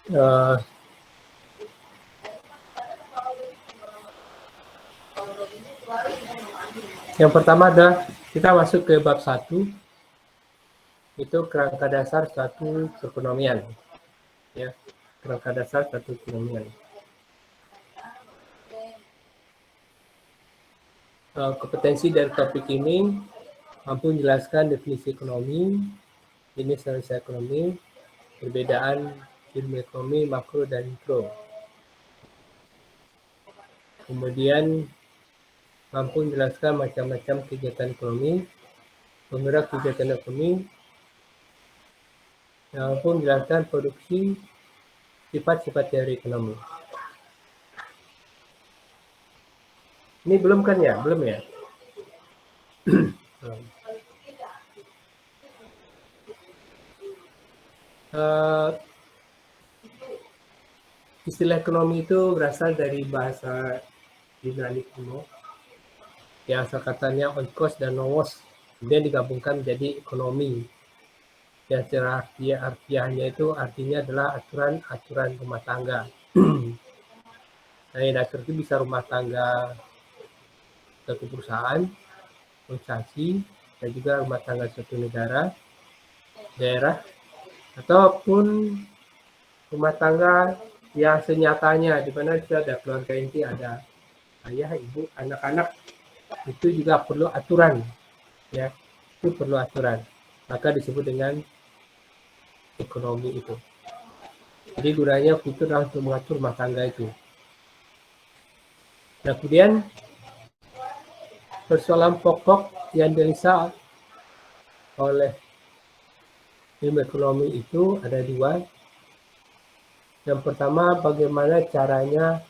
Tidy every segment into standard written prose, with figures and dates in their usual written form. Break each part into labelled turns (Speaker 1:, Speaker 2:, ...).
Speaker 1: Eh, yang pertama adalah kita masuk ke bab 1, itu kerangka dasar suatu perekonomian. Ya, kerangka dasar suatu perekonomian. Kompetensi dari topik ini mampu menjelaskan definisi ekonomi, jenis analisis ekonomi, perbedaan ilmu ekonomi makro dan mikro. Kemudian mampu menjelaskan macam-macam kegiatan ekonomi, penggerak kegiatan ekonomi, yang mampu menjelaskan produksi, sifat-sifat teori ekonomi. Ini belum kan ya? Belum ya? Istilah ekonomi itu berasal dari bahasa Yunani kuno, yang asal katanya oikos dan nomos, kemudian digabungkan menjadi ekonomi. Yang secara harfiahnya itu artinya adalah aturan-aturan rumah tangga. Nah, yang diatur itu bisa rumah tangga suatu perusahaan, instansi, dan juga rumah tangga suatu negara, daerah, ataupun rumah tangga yang senyatanya, di mana sudah ada keluarga inti, ada ayah, ibu, anak-anak, itu juga perlu aturan, ya, itu perlu aturan. Maka disebut dengan ekonomi itu. Jadi gunanya itu adalah untuk mengatur rumah tangga itu. Nah, kemudian persoalan pokok yang dilihat oleh ilmu ekonomi itu ada dua. Yang pertama, bagaimana caranya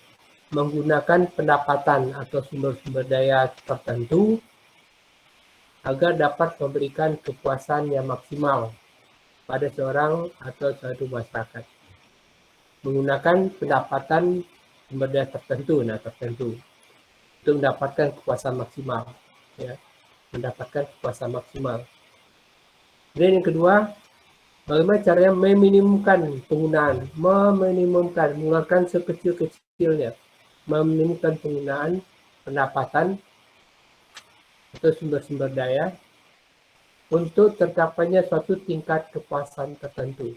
Speaker 1: menggunakan pendapatan atau sumber-sumber daya tertentu agar dapat memberikan kepuasan yang maksimal pada seorang atau suatu masyarakat. Menggunakan pendapatan sumber daya tertentu, untuk mendapatkan kepuasan maksimal, ya, mendapatkan kepuasan maksimal. Dan yang kedua, bagaimana caranya meminimumkan penggunaan, mengeluarkan sekecil-kecilnya, meminimumkan penggunaan pendapatan atau sumber-sumber daya untuk tercapainya suatu tingkat kepuasan tertentu.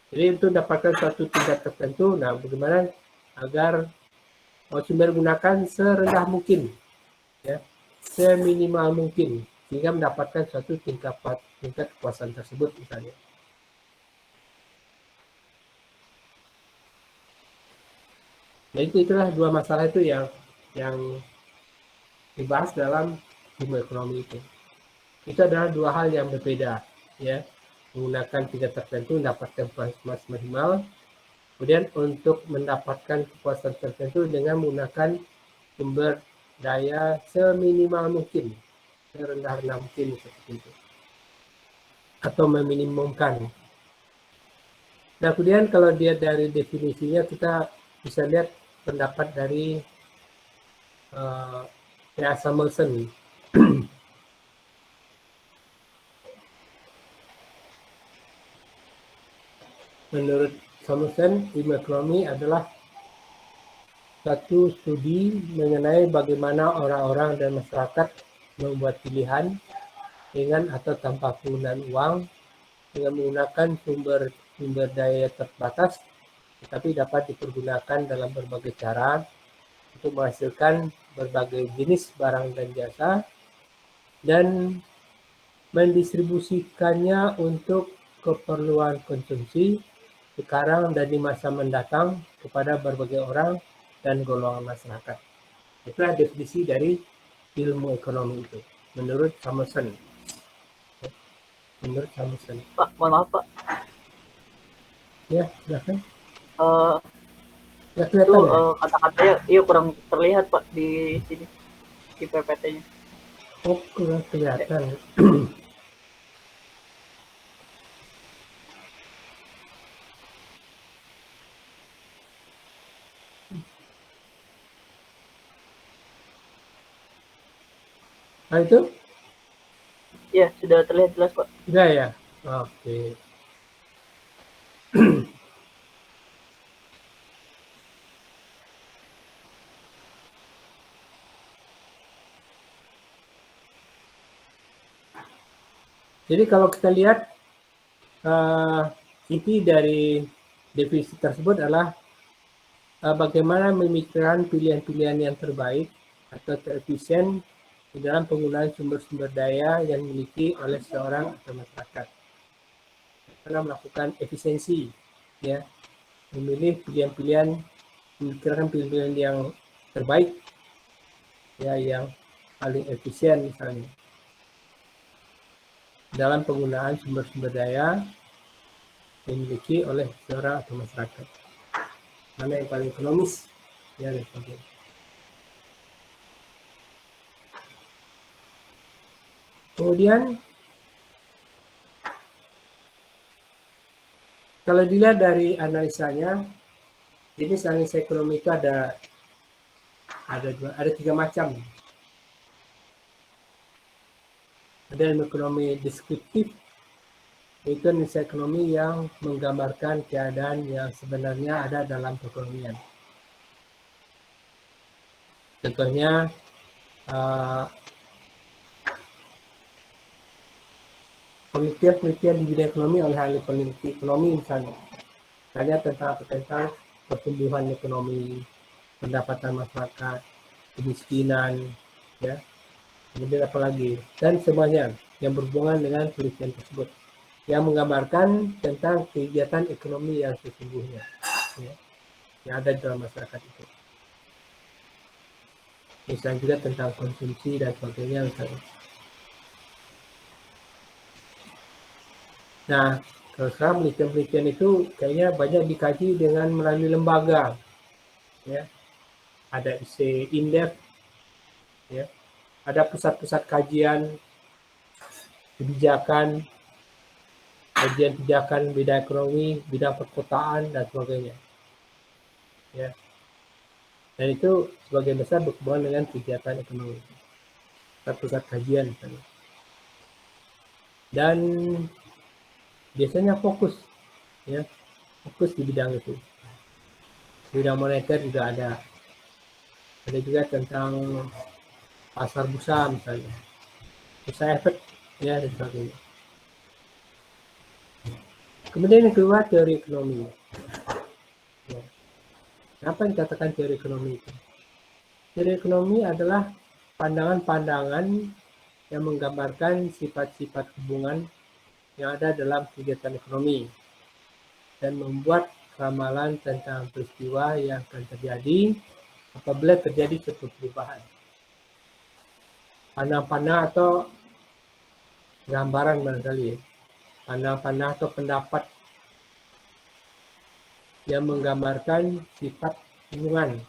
Speaker 1: Jadi untuk mendapatkan suatu tingkat tertentu, nah bagaimana agar sumber gunakan serendah mungkin, ya, seminimal mungkin, sehingga mendapatkan suatu tingkat kepuasan tersebut misalnya. Nah, itulah dua masalah itu yang dibahas dalam ilmu ekonomi itu. Itu adalah dua hal yang berbeda, ya. Menggunakan tingkat tertentu mendapatkan kepuasan maksimal, kemudian untuk mendapatkan kepuasan tertentu dengan menggunakan sumber daya seminimal mungkin, serendah-rendah mungkin seperti itu, atau meminimumkan. Nah, kemudian kalau dia dari definisinya kita bisa lihat pendapat dari Samuelson. Menurut Samuelson, ilmu ekonomi adalah satu studi mengenai bagaimana orang-orang dan masyarakat membuat pilihan dengan atau tanpa penggunaan uang, dengan menggunakan sumber daya terbatas, tetapi dapat dipergunakan dalam berbagai cara untuk menghasilkan berbagai jenis barang dan jasa, dan mendistribusikannya untuk keperluan konsumsi sekarang dan di masa mendatang kepada berbagai orang dan golongan masyarakat. Itulah definisi dari ilmu ekonomi itu, menurut Samuelson.
Speaker 2: Pak, mohon maaf Pak.
Speaker 1: Ya, silakan.
Speaker 2: Itu kata-katanya iya kurang terlihat Pak di sini, di PPT-nya.
Speaker 1: Oh, kurang kelihatan. Nah, itu?
Speaker 2: Ya, sudah terlihat jelas Pak.
Speaker 1: Sudah ya? Oke. Jadi kalau kita lihat inti dari definisi tersebut adalah bagaimana memikirkan pilihan-pilihan yang terbaik atau terefisien di dalam penggunaan sumber-sumber daya yang dimiliki oleh seorang atau masyarakat. Karena melakukan efisiensi, ya, memilih pilihan-pilihan, memikirkan pilihan yang terbaik, ya, yang paling efisien misalnya dalam penggunaan sumber-sumber daya yang dimiliki oleh seorang atau masyarakat. Mana yang paling ekonomis, ya, dan sebagainya. Kemudian kalau dilihat dari analisanya, jenis analisis ekonomi itu ada 3 macam. Ada ilmu ekonomi deskriptif, yaitu analisis ekonomi yang menggambarkan keadaan yang sebenarnya ada dalam perekonomian. Contohnya penelitian di bidang ekonomi oleh ahli peneliti ekonomi misalnya tentang pertumbuhan ekonomi, pendapatan masyarakat, kemiskinan, ya, kemudian apa lagi, dan semuanya yang berhubungan dengan penelitian tersebut, yang menggambarkan tentang kegiatan ekonomi yang sesungguhnya, ya, yang ada di dalam masyarakat itu. Misalnya juga tentang konsumsi dan sebagainya misalnya. Nah, kalau sekarang penelitian-penelitian itu kayaknya banyak dikaji dengan melalui lembaga, ya. Ada IC Indef, ya. Ada pusat-pusat kajian kebijakan, kajian kebijakan bidang ekonomi, bidang perkotaan dan sebagainya, ya. Dan itu sebagian besar berhubungan dengan kegiatan ekonomi, pusat-pusat kajian misalnya. Dan biasanya fokus, ya, fokus di bidang itu. Bidang moneter juga ada juga tentang pasar bursa misalnya, bursa efek, ya, dan sebagainya. Kemudian yang kedua, teori ekonomi. Ya. Apa yang dikatakan teori ekonomi itu? Teori ekonomi adalah pandangan-pandangan yang menggambarkan sifat-sifat hubungan yang ada dalam kegiatan ekonomi dan membuat ramalan tentang peristiwa yang akan terjadi apabila terjadi suatu perubahan. Pandang-pandang atau gambaran barangkali, pandang-pandang atau pendapat yang menggambarkan sifat hubungan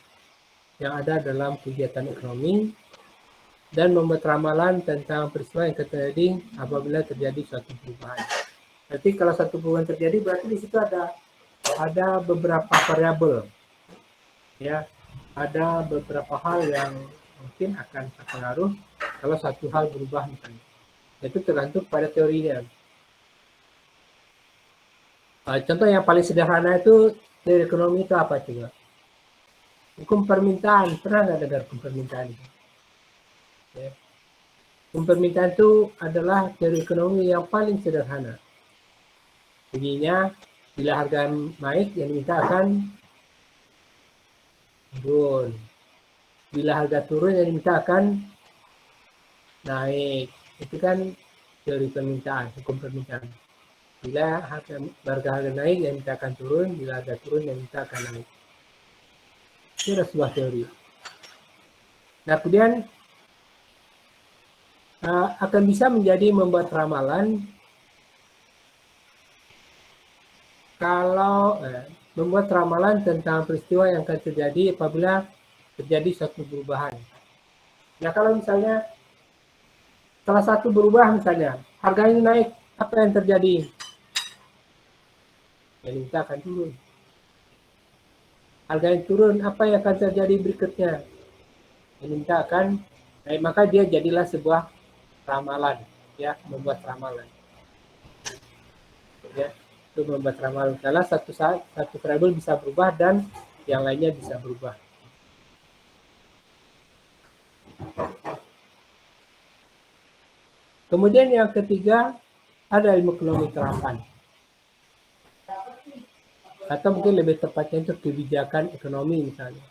Speaker 1: yang ada dalam kegiatan ekonomi dan membuat ramalan tentang peristiwa yang terjadi apabila terjadi suatu perubahan. Berarti kalau satu perubahan terjadi, berarti di situ ada beberapa variabel, ya, ada beberapa hal yang mungkin akan terpengaruh kalau satu hal berubah misalnya. Itu tergantung pada teorinya. Contoh yang paling sederhana itu teori ekonomi itu apa juga? Hukum permintaan. Pernah nggak dengar hukum permintaan itu? Ya. Hukum permintaan itu adalah teori ekonomi yang paling sederhana. Bunyinya, bila harga naik, yang diminta akan turun. Bila harga turun, yang diminta akan naik. Itu kan teori permintaan, hukum permintaan. Bila harga naik, yang diminta akan turun. Bila harga turun, yang diminta akan naik. Itu adalah sebuah teori. Nah, kemudian akan bisa menjadi membuat ramalan kalau membuat ramalan tentang peristiwa yang akan terjadi apabila terjadi suatu perubahan. Nah, kalau misalnya salah satu berubah, misalnya harganya naik, apa yang terjadi? Yang diminta akan turun. Harganya turun, apa yang akan terjadi berikutnya? Yang diminta akan naik, maka dia jadilah sebuah ramalan, ya, membuat ramalan. Ya, itu membuat ramalan. Karena satu variabel bisa berubah dan yang lainnya bisa berubah. Kemudian yang ketiga, ada ilmu ekonomi terapan. Atau mungkin lebih tepatnya itu kebijakan ekonomi misalnya.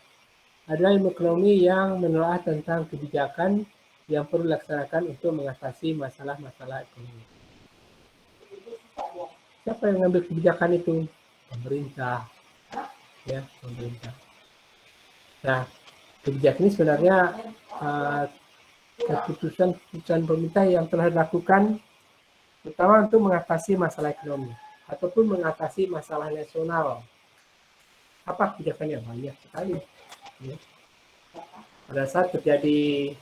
Speaker 1: Ada ilmu ekonomi yang menelaah tentang kebijakan yang perlu dilaksanakan untuk mengatasi masalah-masalah ekonomi. Siapa yang mengambil kebijakan itu? Pemerintah, ya, pemerintah. Nah, kebijakan ini sebenarnya keputusan pemerintah yang telah dilakukan terutama untuk mengatasi masalah ekonomi ataupun mengatasi masalah nasional. Apa kebijakannya? Banyak sekali. Ya. Pada saat terjadi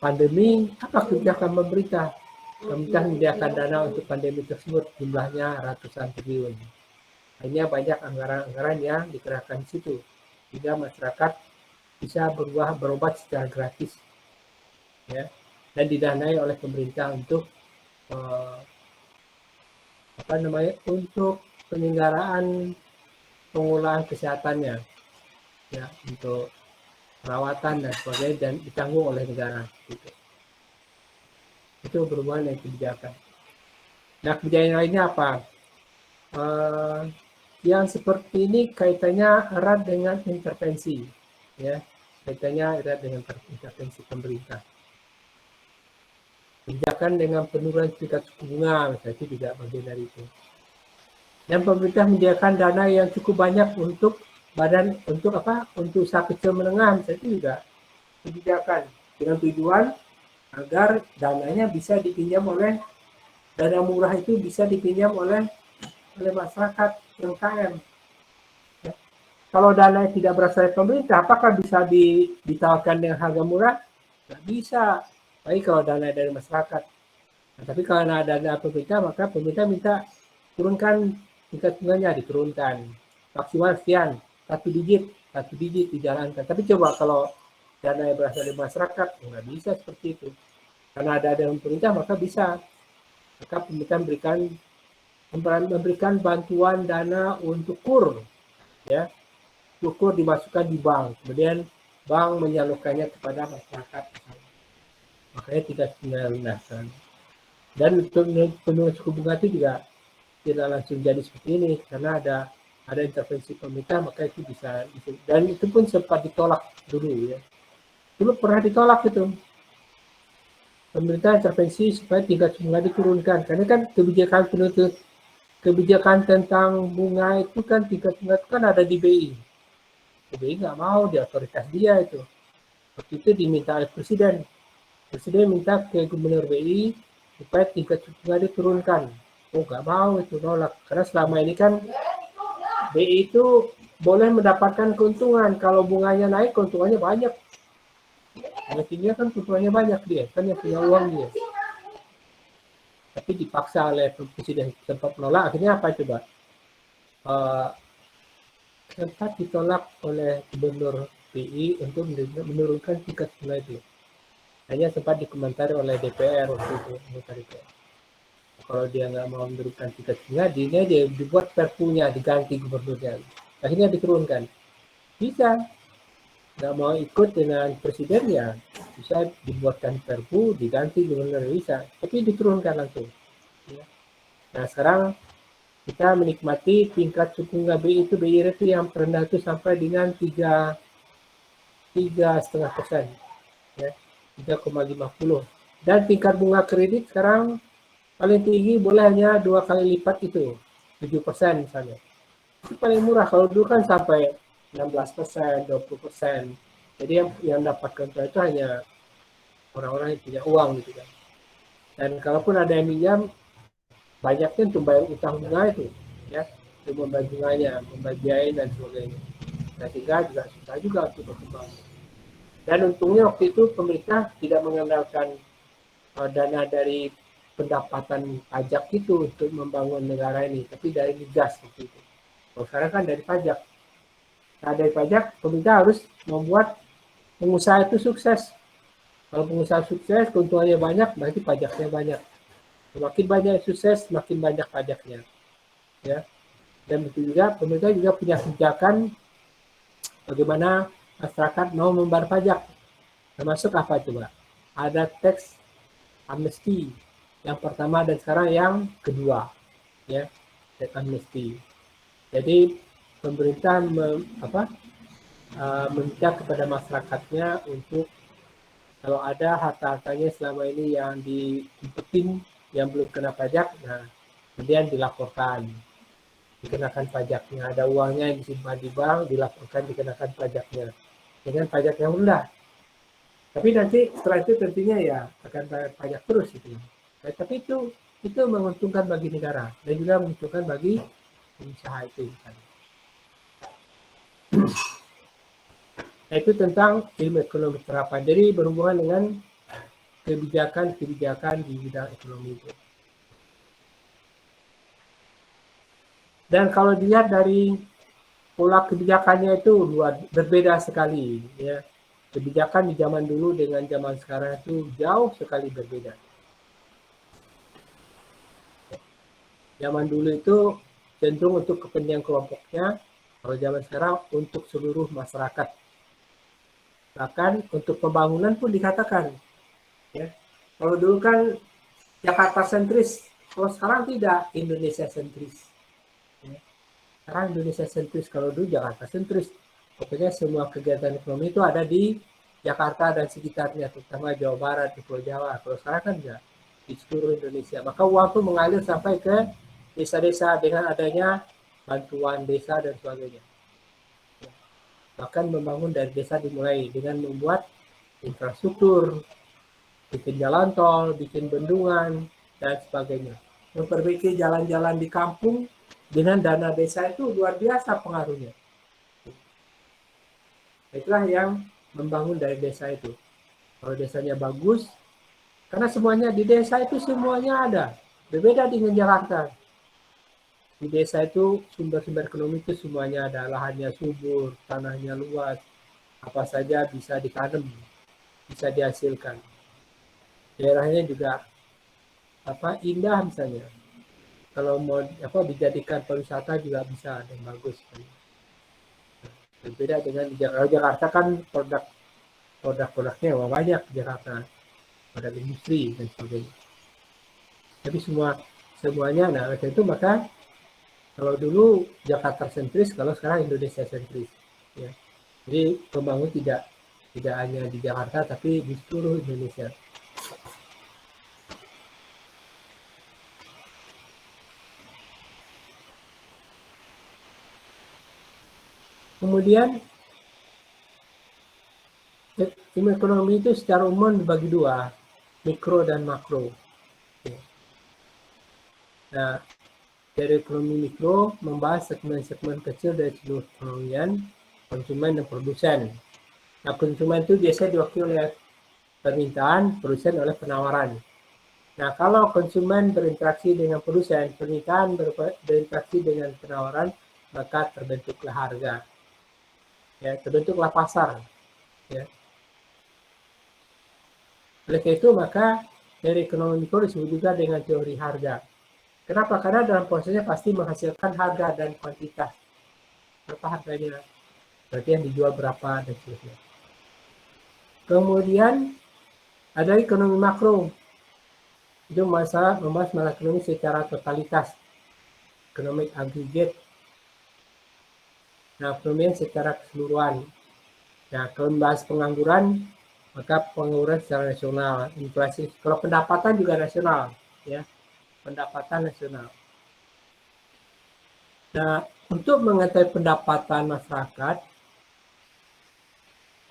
Speaker 1: pandemi, apa kebijakan pemerintah? Pemerintah menyediakan dana untuk pandemi tersebut, jumlahnya ratusan triliun. Hanya banyak anggaran-anggaran yang dikerahkan di situ, sehingga masyarakat bisa berobat secara gratis, ya, dan didanai oleh pemerintah untuk untuk penyelenggaraan pengolahan kesehatannya, ya, untuk perawatan dan sebagainya, dan ditanggung oleh negara. Gitu. Itu berhubungan dengan kebijakan. Nah, kebijakan lainnya apa? Yang seperti ini kaitannya erat dengan intervensi, ya, kaitannya erat dengan intervensi pemerintah. Kebijakan dengan penurunan tingkat suku bunga, misalnya, itu juga bagian dari itu. Dan pemerintah menyediakan dana yang cukup banyak untuk untuk usaha kecil menengah, misalnya, itu juga kebijakan dengan tujuan agar dananya bisa dipinjam oleh dana murah itu bisa dipinjam oleh masyarakat UMKM. Ya. Kalau dana tidak berasal dari pemerintah, apakah bisa ditawarkan dengan harga murah? Tidak bisa. Baik kalau dana dari masyarakat. Nah, tapi kalau ada dana pemerintah, maka pemerintah minta turunkan tingkat bunganya, diturunkan. Maksimal sekian, satu digit dijalankan. Tapi coba kalau dana yang berasal dari masyarakat, nggak bisa seperti itu. Karena ada dari pemerintah, maka bisa. Maka pemerintah memberikan bantuan dana untuk KUR, ya, KUR dimasukkan di bank, kemudian bank menyalurkannya kepada masyarakat, makanya tidak tinggal lunasan. Dan penurunan suku bunga itu juga tidak langsung jadi seperti ini, karena ada intervensi pemerintah, maka itu bisa, dan itu pun sempat ditolak dulu, ya. Dulu pernah ditolak itu. Pemerintah intervensi supaya tingkat suku bunga diturunkan, karena kan kebijakan tentang bunga itu kan tingkat bunga itu kan ada di BI. BI nggak mau, di otoritas dia itu. Waktu itu diminta oleh presiden. Presiden minta ke gubernur BI supaya tingkat suku bunga diturunkan. Oh, nggak mau, itu nolak. Karena selama ini kan BI itu boleh mendapatkan keuntungan. Kalau bunganya naik, keuntungannya banyak. Artinya kan keuntungannya banyak dia, kan yang punya uang dia. Tapi dipaksa oleh presiden sempat menolak, akhirnya apa coba? Sempat ditolak oleh gubernur BI untuk menurunkan tingkat bunga itu. Hanya sempat dikomentari oleh DPR waktu itu. Kalau dia nggak mau menurunkan tingkat bunga, dia dibuat perpunya, diganti gubernurnya. Akhirnya diturunkan. Bisa. Nggak mau ikut dengan presiden, ya bisa dibuatkan perpu, diganti gubernur, bisa. Tapi diturunkan langsung. Ya. Nah, sekarang kita menikmati tingkat suku bunga BI itu yang terendah itu sampai dengan 3,5%, ya, 3,50. Dan tingkat bunga kredit sekarang paling tinggi boleh hanya 2 kali lipat itu, 7% misalnya. Itu paling murah. Kalau dulu kan sampai 16%, 20%. Jadi yang dapat keuntungan itu hanya orang-orang yang punya uang gitu kan. Dan kalaupun ada yang minjam, banyaknya untuk bayar utang bunga itu, ya, untuk membayar bunganya, membayar biaya dan sebagainya. Nah, sehingga juga susah juga untuk berkembang. Dan untungnya waktu itu pemerintah tidak mengandalkan dana dari pendapatan pajak itu untuk membangun negara ini, tapi dari migas waktu itu. Kalau sekarang kan dari pajak. Nah, dari pajak pemerintah harus membuat pengusaha itu sukses. Kalau pengusaha sukses, keuntungannya banyak, berarti pajaknya banyak. Semakin banyak sukses, semakin banyak pajaknya. Ya. Dan begitu juga pemerintah juga punya kebijakan bagaimana masyarakat mau membayar pajak. Termasuk apa coba? Ada tax amnesty, Yang pertama dan sekarang yang kedua, ya, tax amnesty. Jadi pemerintah meminta kepada masyarakatnya untuk kalau ada harta-hartanya selama ini yang diumpetin yang belum kena pajak, nah kemudian dilaporkan, dikenakan pajaknya. Ada uangnya yang disimpan di bank, dilaporkan dikenakan pajaknya dengan pajak yang rendah. Tapi nanti setelah itu tentunya ya akan bayar pajak terus gitu. Nah, tapi itu menguntungkan bagi negara dan juga menguntungkan bagi pengusaha itu. Nah, itu tentang ilmu ekonomi terapan. Jadi berhubungan dengan kebijakan-kebijakan di bidang ekonomi itu. Dan kalau dilihat dari pola kebijakannya itu berbeda sekali, ya. Kebijakan di zaman dulu dengan zaman sekarang itu jauh sekali berbeda. Zaman dulu itu cenderung untuk kepentingan kelompoknya, kalau zaman sekarang untuk seluruh masyarakat. Bahkan untuk pembangunan pun dikatakan, ya. Kalau dulu kan Jakarta sentris, kalau sekarang tidak, Indonesia sentris. Ya. Sekarang Indonesia sentris, kalau dulu Jakarta sentris. Pokoknya semua kegiatan ekonomi itu ada di Jakarta dan sekitarnya, terutama Jawa Barat, di Pulau Jawa. Kalau sekarang kan enggak, di seluruh Indonesia. Maka uang itu mengalir sampai ke desa-desa dengan adanya bantuan desa dan sebagainya. Bahkan membangun dari desa dimulai dengan membuat infrastruktur, bikin jalan tol, bikin bendungan, dan sebagainya. Memperbaiki jalan-jalan di kampung dengan dana desa itu luar biasa pengaruhnya. Itulah yang membangun dari desa itu. Kalau desanya bagus, karena semuanya di desa itu semuanya ada. Berbeda dengan Jakarta. Di desa itu sumber-sumber ekonomi itu semuanya ada. Lahannya subur, tanahnya luas, apa saja bisa ditanam, bisa dihasilkan. Daerahnya juga indah misalnya. Kalau mau dijadikan pariwisata juga bisa dan bagus. Berbeda dengan di Jakarta kan produk-produknya banyak Jakarta, produk industri dan sebagainya. Tapi semuanya, nah itu maka kalau dulu Jakarta sentris, kalau sekarang Indonesia sentris. Ya. Jadi pembangun tidak hanya di Jakarta, tapi di seluruh Indonesia. Kemudian ilmu ekonomi itu secara umum dibagi dua, mikro dan makro. Nah, dari ekonomi mikro membahas segmen-segmen kecil dari seluruh perekonomian, konsumen dan produsen. Nah, konsumen itu biasanya diwakili oleh permintaan, produsen oleh penawaran. Nah, kalau konsumen berinteraksi dengan produsen, permintaan berinteraksi dengan penawaran, maka terbentuklah harga. Ya, terbentuklah pasar. Ya. Oleh karena itu, maka dari ekonomi mikro disebut juga dengan teori harga. Kenapa? Karena dalam prosesnya pasti menghasilkan harga dan kuantitas. Berapa harganya, berarti yang dijual berapa, dan sebagainya. Kemudian ada ekonomi makro. Itu membahas masalah ekonomi secara totalitas. Ekonomi aggregate. Nah, ekonomi secara keseluruhan. Nah, kalau membahas pengangguran, maka pengangguran secara nasional, inflasi. Kalau pendapatan juga nasional, ya, pendapatan nasional. Nah, untuk mengetahui pendapatan masyarakat,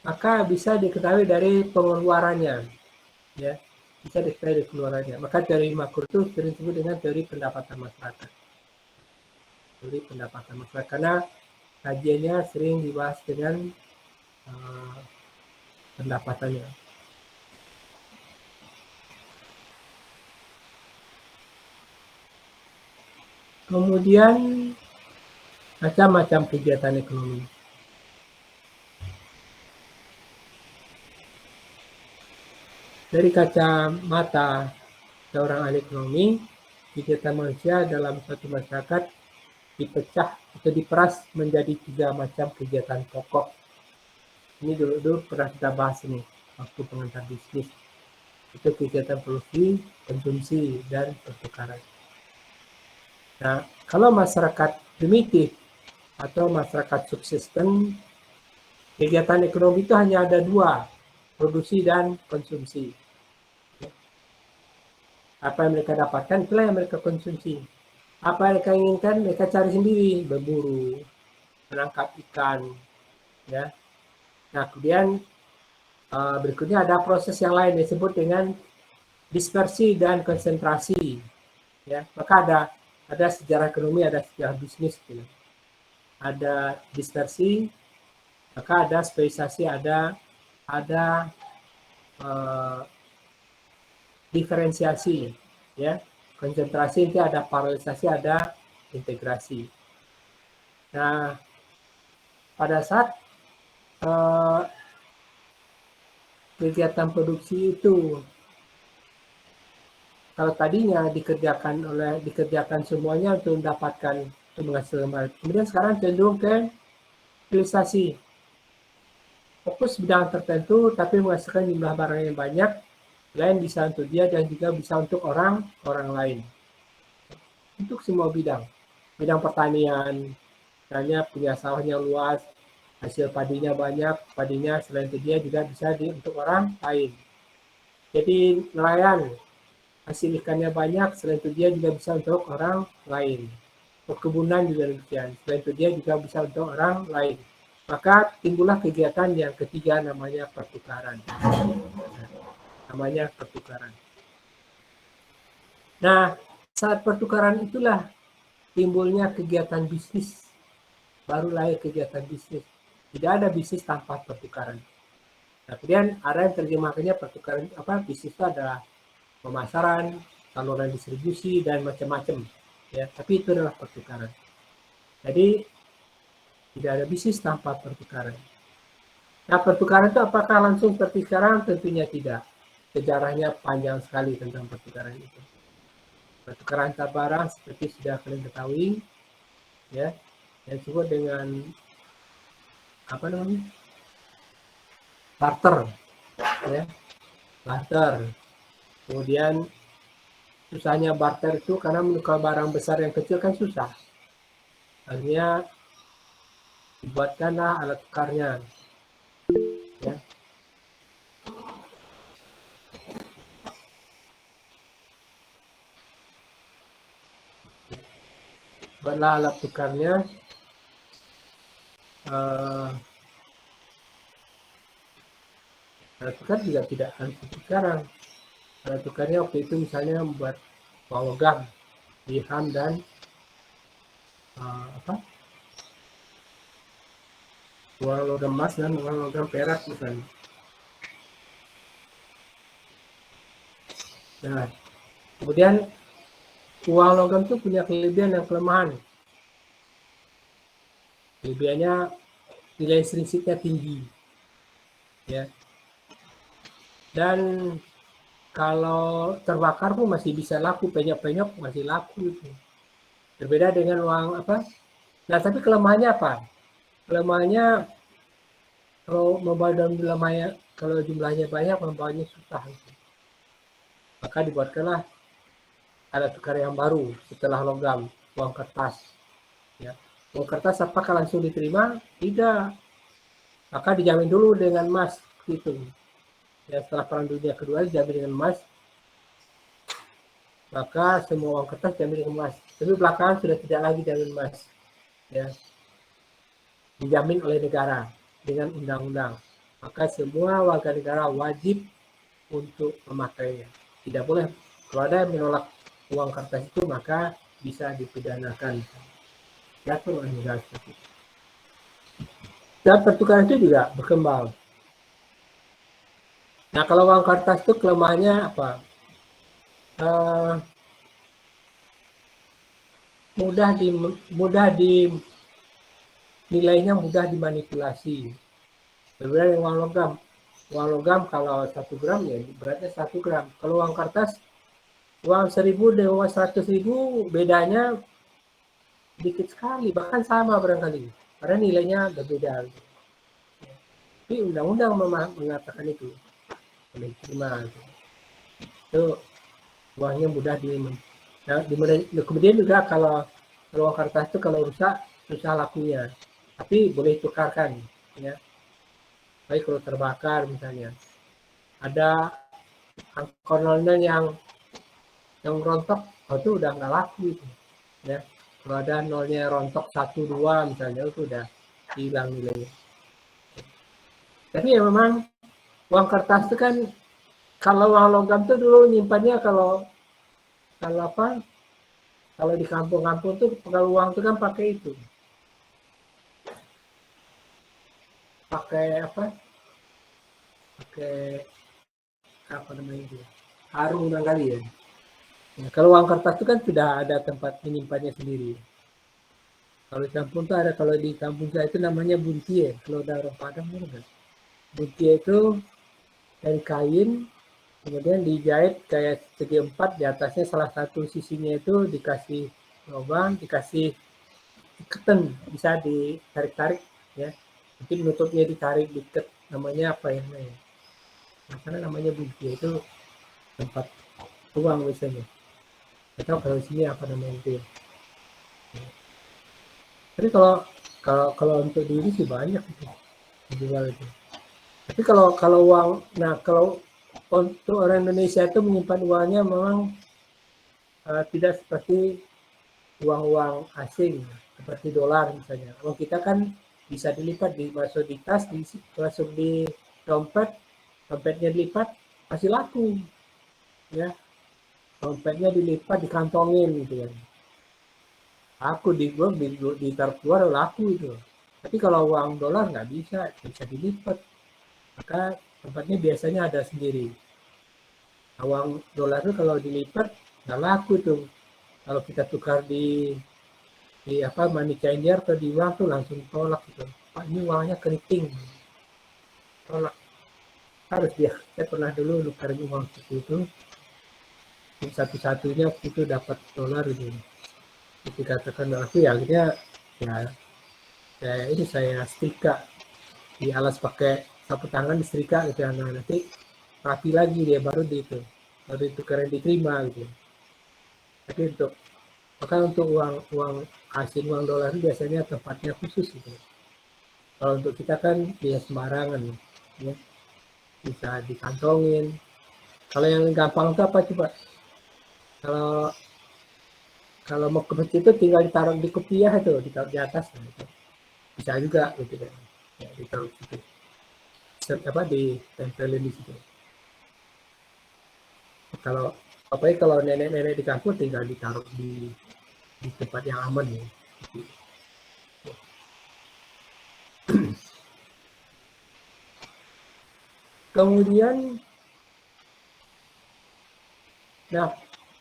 Speaker 1: maka bisa diketahui dari pengeluarannya, ya, bisa diketahui dari pengeluarannya. Maka teori makro itu sering disebut dengan teori pendapatan masyarakat. Teori pendapatan masyarakat, karena kajiannya sering dibahas dengan pendapatannya. Kemudian macam-macam kegiatan ekonomi. Dari kacamata seorang ahli ekonomi, kegiatan manusia dalam suatu masyarakat dipecah atau diperas menjadi 3 macam kegiatan pokok. Ini dulu pernah kita bahas ini waktu pengantar bisnis. Itu kegiatan produksi, konsumsi, dan pertukaran. Nah, kalau masyarakat primitif atau masyarakat subsisten, kegiatan ekonomi itu hanya ada dua, produksi dan konsumsi. Apa yang mereka dapatkan, itulah yang mereka konsumsi. Apa yang mereka inginkan, mereka cari sendiri, berburu, menangkap ikan, ya. Nah, kemudian berikutnya ada proses yang lain disebut dengan dispersi dan konsentrasi, ya. Maka ada sejarah ekonomi, ada sejarah bisnis, gitu. Ada dispersi, maka ada spesialisasi, ada diferensiasi, ya. Konsentrasi itu ada paralelisasi, ada integrasi. Nah, pada saat kegiatan produksi itu, kalau tadinya dikerjakan semuanya untuk mendapatkan menghasilkan, kemudian sekarang cenderung ke utilisasi, fokus bidang tertentu tapi menghasilkan jumlah barang yang banyak, lain bisa untuk dia dan juga bisa untuk orang lain. Untuk semua bidang pertanian, misalnya punya sawah yang luas, hasil padinya banyak, padinya selain itu dia juga bisa untuk orang lain. Jadi nelayan, hasil ikannya banyak, selain itu dia juga bisa untuk orang lain. Perkebunan juga demikian, selain itu dia juga bisa untuk orang lain. Maka timbullah kegiatan yang ketiga, namanya pertukaran. Nah, saat pertukaran itulah timbulnya kegiatan bisnis. Baru lahir kegiatan bisnis. Tidak ada bisnis tanpa pertukaran. Nah, kemudian ada yang terjemahkannya pertukaran, bisnis itu adalah pemasaran, saluran distribusi, dan macam-macam. Ya, tapi itu adalah pertukaran. Jadi tidak ada bisnis tanpa pertukaran. Nah, pertukaran itu apakah langsung seperti sekarang? Tentunya tidak. Sejarahnya panjang sekali tentang pertukaran itu. Pertukaran antar barang seperti sudah kalian ketahui, ya, yang disebut dengan barter, ya, barter. Kemudian susahnya barter itu karena menukar barang besar yang kecil kan susah. Akhirnya dibuatkanlah alat tukarnya, ya. Buatlah alat tukarnya. Alat tukar juga tidak harus sekarang. Alat tukarnya waktu itu misalnya membuat uang logam, dirham dan uang logam emas dan uang logam perak misalnya. Nah, kemudian uang logam itu punya kelebihan dan kelemahan. Kelebihannya nilai intrinsiknya tinggi, ya. Dan kalau terbakar pun masih bisa laku, penyok-penyok masih laku itu. Berbeda dengan uang Nah, tapi kelemahannya apa? Kelemahannya kalau membawa dalam jumlahnya, kalau jumlahnya banyak, membawanya susah. Maka dibuatkanlah alat tukar yang baru setelah logam, uang kertas. Ya. Uang kertas apakah langsung diterima? Tidak. Maka dijamin dulu dengan emas, gitu. Ya, setelah Perang Dunia Kedua dijamin dengan emas, maka semua uang kertas dijamin dengan emas. Tapi belakangan sudah tidak lagi dijamin emas, ya, dijamin oleh negara dengan undang-undang. Maka semua warga negara wajib untuk memakainya. Tidak boleh, kalau ada yang menolak uang kertas itu maka bisa dipidanakan. Diatur oleh negara seperti itu. Dan pertukaran itu juga berkembang. Nah, kalau uang kertas itu kelemahannya apa? Nilainya mudah dimanipulasi. Berbeda dengan uang logam. Uang logam kalau 1 gram ya beratnya 1 gram. Kalau uang kertas, uang 1000 dan uang 100.000 bedanya sedikit sekali, bahkan sama barangkali. Karena nilainya berbeda. Tapi undang-undang mengatakan itu boleh diterima. Itu uangnya mudah kemudian juga kalau uang kertas itu kalau rusak susah lakunya, tapi boleh tukarkan ya. Baik kalau terbakar misalnya, ada angka nolnya yang rontok, itu udah nggak laku itu ya. Kalau ada nolnya rontok 1, 2 misalnya, itu udah hilang nilainya. Tapi ya memang uang kertas itu kan, kalau uang logam tuh dulu nyimpannya kalau apa, kalau di kampung-kampung tuh kalau uang tuh kan pakai itu, pakai apa, pakai apa namanya itu, karung kali ya. Ya, kalau uang kertas itu kan sudah ada tempat menyimpannya sendiri. Kalau di kampung tuh ada, kalau di kampung saya itu namanya buntie. Kalau ada orang Padang kan, buntie itu dari kain, kemudian dijahit kayak segi empat, di atasnya salah satu sisinya itu dikasih lubang, dikasih ikatan, bisa ditarik-tarik ya. Mungkin nutupnya ditarik diikat, namanya apa ya namanya? Nah, karena namanya buntie itu tempat uang biasanya. Atau kalau sini apa namanya itu ya. Tapi kalau untuk diri sih banyak itu dijual itu. Tapi kalau uang, nah kalau untuk orang Indonesia itu menyimpan uangnya memang tidak seperti uang-uang asing, seperti dolar misalnya. Uang kita kan bisa dilipat, dimasuk di tas, masuk di dompet, dompetnya dilipat, masih laku, ya. Dompetnya dilipat, dikantongin gitu kan. Aku ditaruh keluar laku itu. Tapi kalau uang dolar nggak bisa dilipat. Maka tempatnya biasanya ada sendiri. Nah, uang dolar itu kalau dilipat nggak laku tuh. Kalau kita tukar di apa money changer atau di uang tuh langsung tolak gitu. Pak, ini uangnya keriting, tolak. Harus dia. Saya pernah dulu nukarin uang seperti itu. Satu-satunya itu dapat dolar itu. Dikatakan aku ya akhirnya ya saya setrika di alas pakai sapu tangan, disetrika gitu ya. Nah, nanti rapi lagi dia baru itu keren diterima gitu. Tapi untuk uang asing, uang dolar itu biasanya tempatnya khusus gitu. Kalau untuk kita kan dia sembarangan ya, bisa dikantongin. Kalau yang gampang itu apa coba? Kalau kalau mau ke masjid itu tinggal ditaruh di kopiah itu, ditaruh di atas gitu. Bisa juga gitu kan. Ya, ditaruh gitu. Apa ditempelin di situ. Kalau apalagi kalau nenek-nenek di kampung tinggal ditaruh di tempat yang aman ya. Kemudian, nah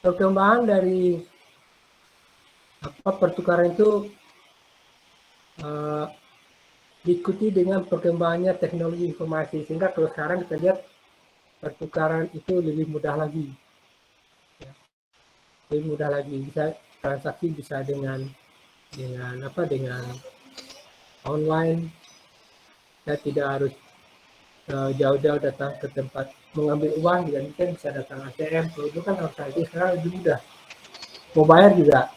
Speaker 1: perkembangan dari apa pertukaran itu uh, diikuti dengan perkembangannya teknologi informasi, sehingga kalau sekarang kita lihat pertukaran itu lebih mudah lagi, ya. Lebih mudah lagi, bisa transaksi bisa dengan online. Saya tidak harus jauh-jauh datang ke tempat mengambil uang, dan kita bisa datang ATM. Kalau itu kan harus lagi, sekarang lebih mudah. Mau bayar juga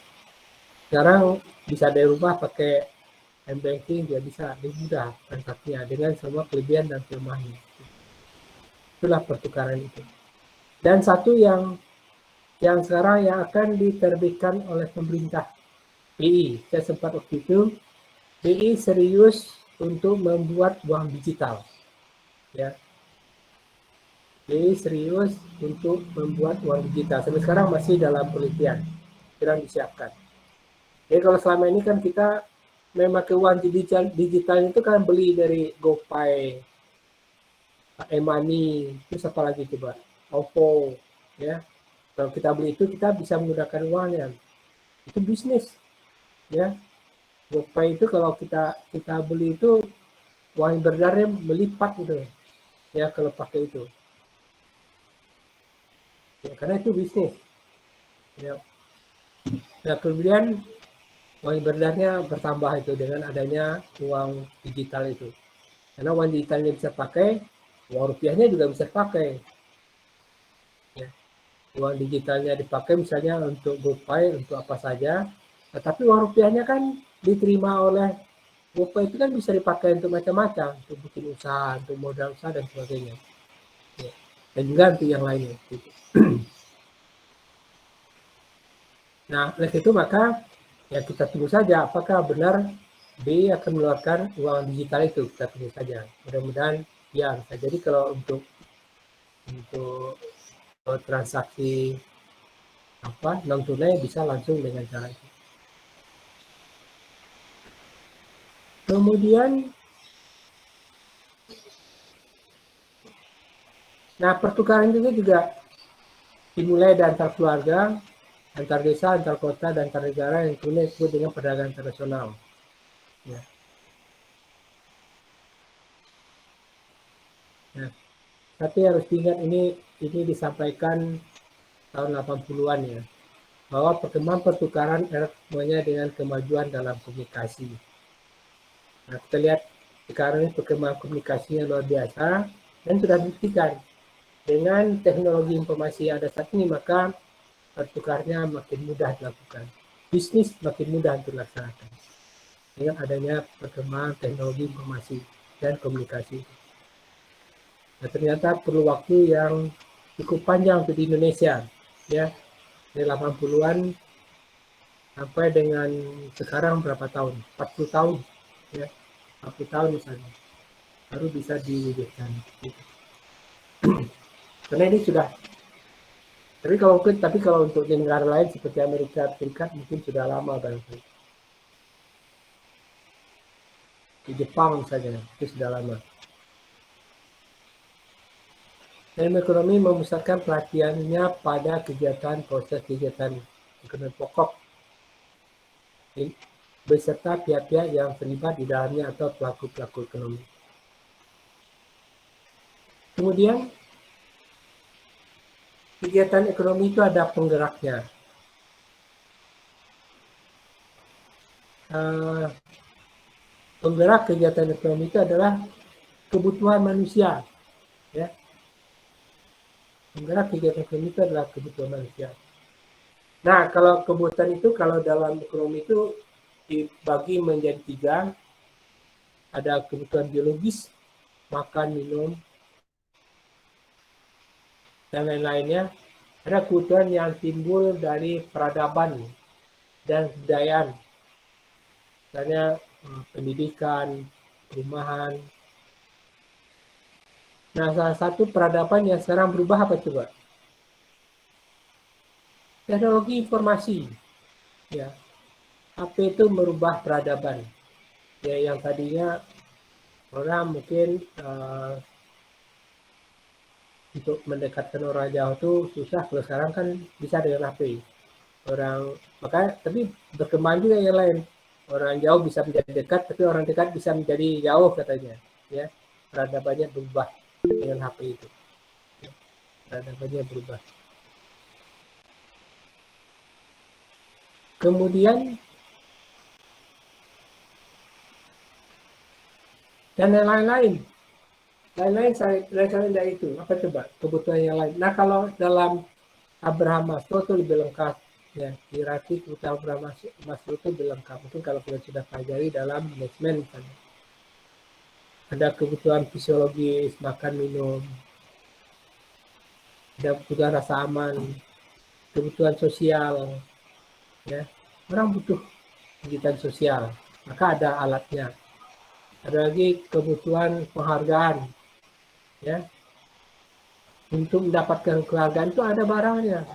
Speaker 1: sekarang bisa dari rumah pakai m-banking, dia bisa lebih mudah transaksinya dengan semua kelebihan dan kelemahannya. Itulah pertukaran itu. Dan satu yang sekarang yang akan diterbitkan oleh pemerintah, BI. Saya sempat waktu itu, BI serius untuk membuat uang digital. Ya. BI serius untuk membuat uang digital. Sampai sekarang masih dalam penelitian, sedang disiapkan. Jadi kalau selama ini kan kita memakai uang digital itu kan beli dari GoPay, e-money, terus apa lagi coba, OVO, ya. Kalau kita beli itu kita bisa menggunakan uangnya. Itu bisnis, ya. GoPay itu kalau kita beli itu uang berdarnya melipat gitu, ya kalau pakai itu. Ya, karena itu bisnis. Ya. Nah, kemudian uang berdarnya bertambah itu dengan adanya uang digital itu. Karena uang digitalnya bisa pakai, uang rupiahnya juga bisa pakai. Ya. uang digitalnya dipakai misalnya untuk GoPay, untuk apa saja, tetapi uang rupiahnya kan diterima oleh GoPay itu kan bisa dipakai untuk macam-macam, untuk bikin usaha, untuk modal usaha dan sebagainya. Ya. Dan juga untuk yang lainnya. Gitu. Nah, oleh itu maka ya kita tunggu saja apakah benar BI akan mengeluarkan uang digital itu, kita tunggu saja. Mudah-mudahan ya bisa jadi kalau untuk transaksi apa non tunai bisa langsung dengan cara itu. Kemudian, nah pertukaran juga dimulai dari antar keluarga, antar desa, antar kota, dan antar negara yang kemudian disebut dengan perdagangan internasional. Ya. Nah, tapi harus diingat ini disampaikan tahun 80-an ya, bahwa perkembangan pertukaran erat semuanya dengan kemajuan dalam komunikasi. Nah, kita lihat sekarang ini perkembangan komunikasinya luar biasa dan sudah dibuktikan dengan teknologi informasi yang ada saat ini maka pertukarnya makin mudah dilakukan. Bisnis makin mudah dilaksanakan dengan adanya perkembangan teknologi informasi dan komunikasi. Nah, ternyata perlu waktu yang cukup panjang untuk di Indonesia, ya, dari 80-an sampai dengan sekarang berapa tahun? 40 tahun, ya, 40 tahun misalnya, baru bisa diwujudkan. Gitu. Karena ini sudah, tapi kalau untuk di negara lain seperti Amerika Serikat mungkin sudah lama barangkali. Di Jepang saja itu sudah lama. Ilmu ekonomi memusatkan perhatiannya pada proses kegiatan ekonomi pokok beserta pihak-pihak yang terlibat di dalamnya atau pelaku-pelaku ekonomi. Kemudian, kegiatan ekonomi itu ada penggeraknya. Penggerak kegiatan ekonomi itu adalah kebutuhan manusia. Ya. Penggerak kegiatan ekonomi itu adalah kebutuhan manusia. Nah, kalau kebutuhan itu, kalau dalam ekonomi itu dibagi menjadi 3. Ada kebutuhan biologis, makan, minum, dan lain-lainnya. Ada kebutuhan yang timbul dari peradaban dan kebudayaan. Misalnya pendidikan, perumahan. Nah, salah satu peradaban yang sekarang berubah apa coba? Teknologi informasi. Ya. HP itu merubah peradaban. Ya, yang tadinya orang mungkin untuk mendekatkan orang jauh itu susah, kalau sekarang kan bisa dengan HP. Makanya tapi berkembang juga yang lain. Orang jauh bisa menjadi dekat, tapi orang dekat bisa menjadi jauh katanya. Ya, peradabannya berubah dengan HP itu. Peradabannya berubah. Kemudian dan lain-lain. Lain-lain dari itu. Apa coba kebutuhan yang lain? Nah, kalau dalam Abraham Maslow itu lebih lengkap. Ya, hierarki kebutuhan Abraham Maslow itu lebih lengkap. Mungkin kalau kita sudah pelajari dalam manajemen misalnya. Ada kebutuhan fisiologis, makan, minum. Ada kebutuhan rasa aman, kebutuhan sosial. Ya, orang butuh kegiatan sosial. Maka ada alatnya. Ada lagi kebutuhan penghargaan. Ya, untuk mendapatkan penghargaan itu ada barangnya,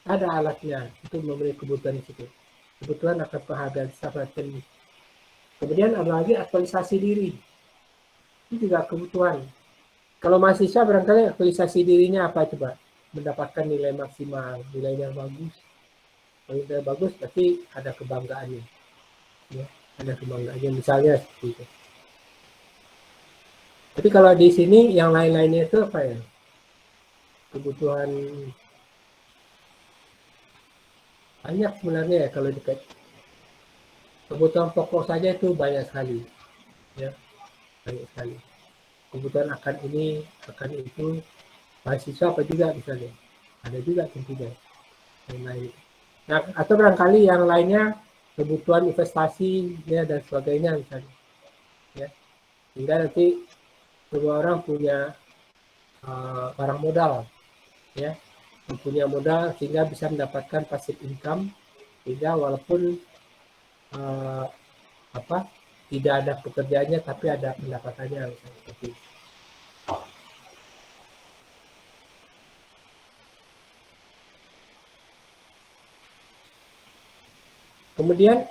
Speaker 1: ada alatnya untuk memberi kebutuhan itu. Kebutuhan akan penghargaan seperti ini. Kemudian ada lagi aktualisasi diri, itu juga kebutuhan. Kalau mahasiswa barangkali aktualisasi dirinya apa coba? Mendapatkan nilai maksimal, nilai yang bagus. Kalau nilai bagus berarti ada kebanggaannya, ya, ada kebanggaannya misalnya seperti itu. Tapi kalau di sini yang lain-lainnya itu apa ya? Kebutuhan banyak sebenarnya ya kalau dekat. Kebutuhan pokok saja itu banyak sekali, ya, banyak sekali. Kebutuhan akan ini, akan itu, mahasiswa apa juga misalnya. Ada juga tentunya yang lain. Nah, atau barangkali yang lainnya kebutuhan investasi ya dan sebagainya misalnya. Ya. Sehingga nanti semua orang punya barang modal, ya, mempunyai modal sehingga bisa mendapatkan passive income, sehingga walaupun uh, apa tidak ada pekerjaannya tapi ada pendapatannya misalnya seperti itu. Kemudian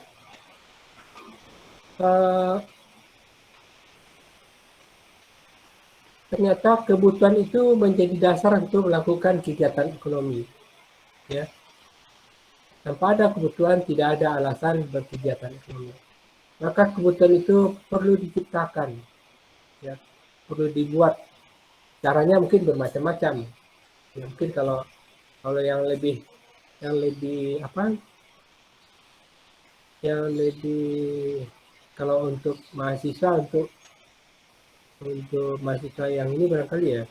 Speaker 1: ternyata kebutuhan itu menjadi dasar untuk melakukan kegiatan ekonomi. Ya, tanpa ada kebutuhan tidak ada alasan berkegiatan ekonomi. Maka kebutuhan itu perlu diciptakan, ya, perlu dibuat. Caranya mungkin bermacam-macam. Ya, mungkin kalau yang lebih apa? Yang lebih kalau untuk mahasiswa yang ini barangkali ya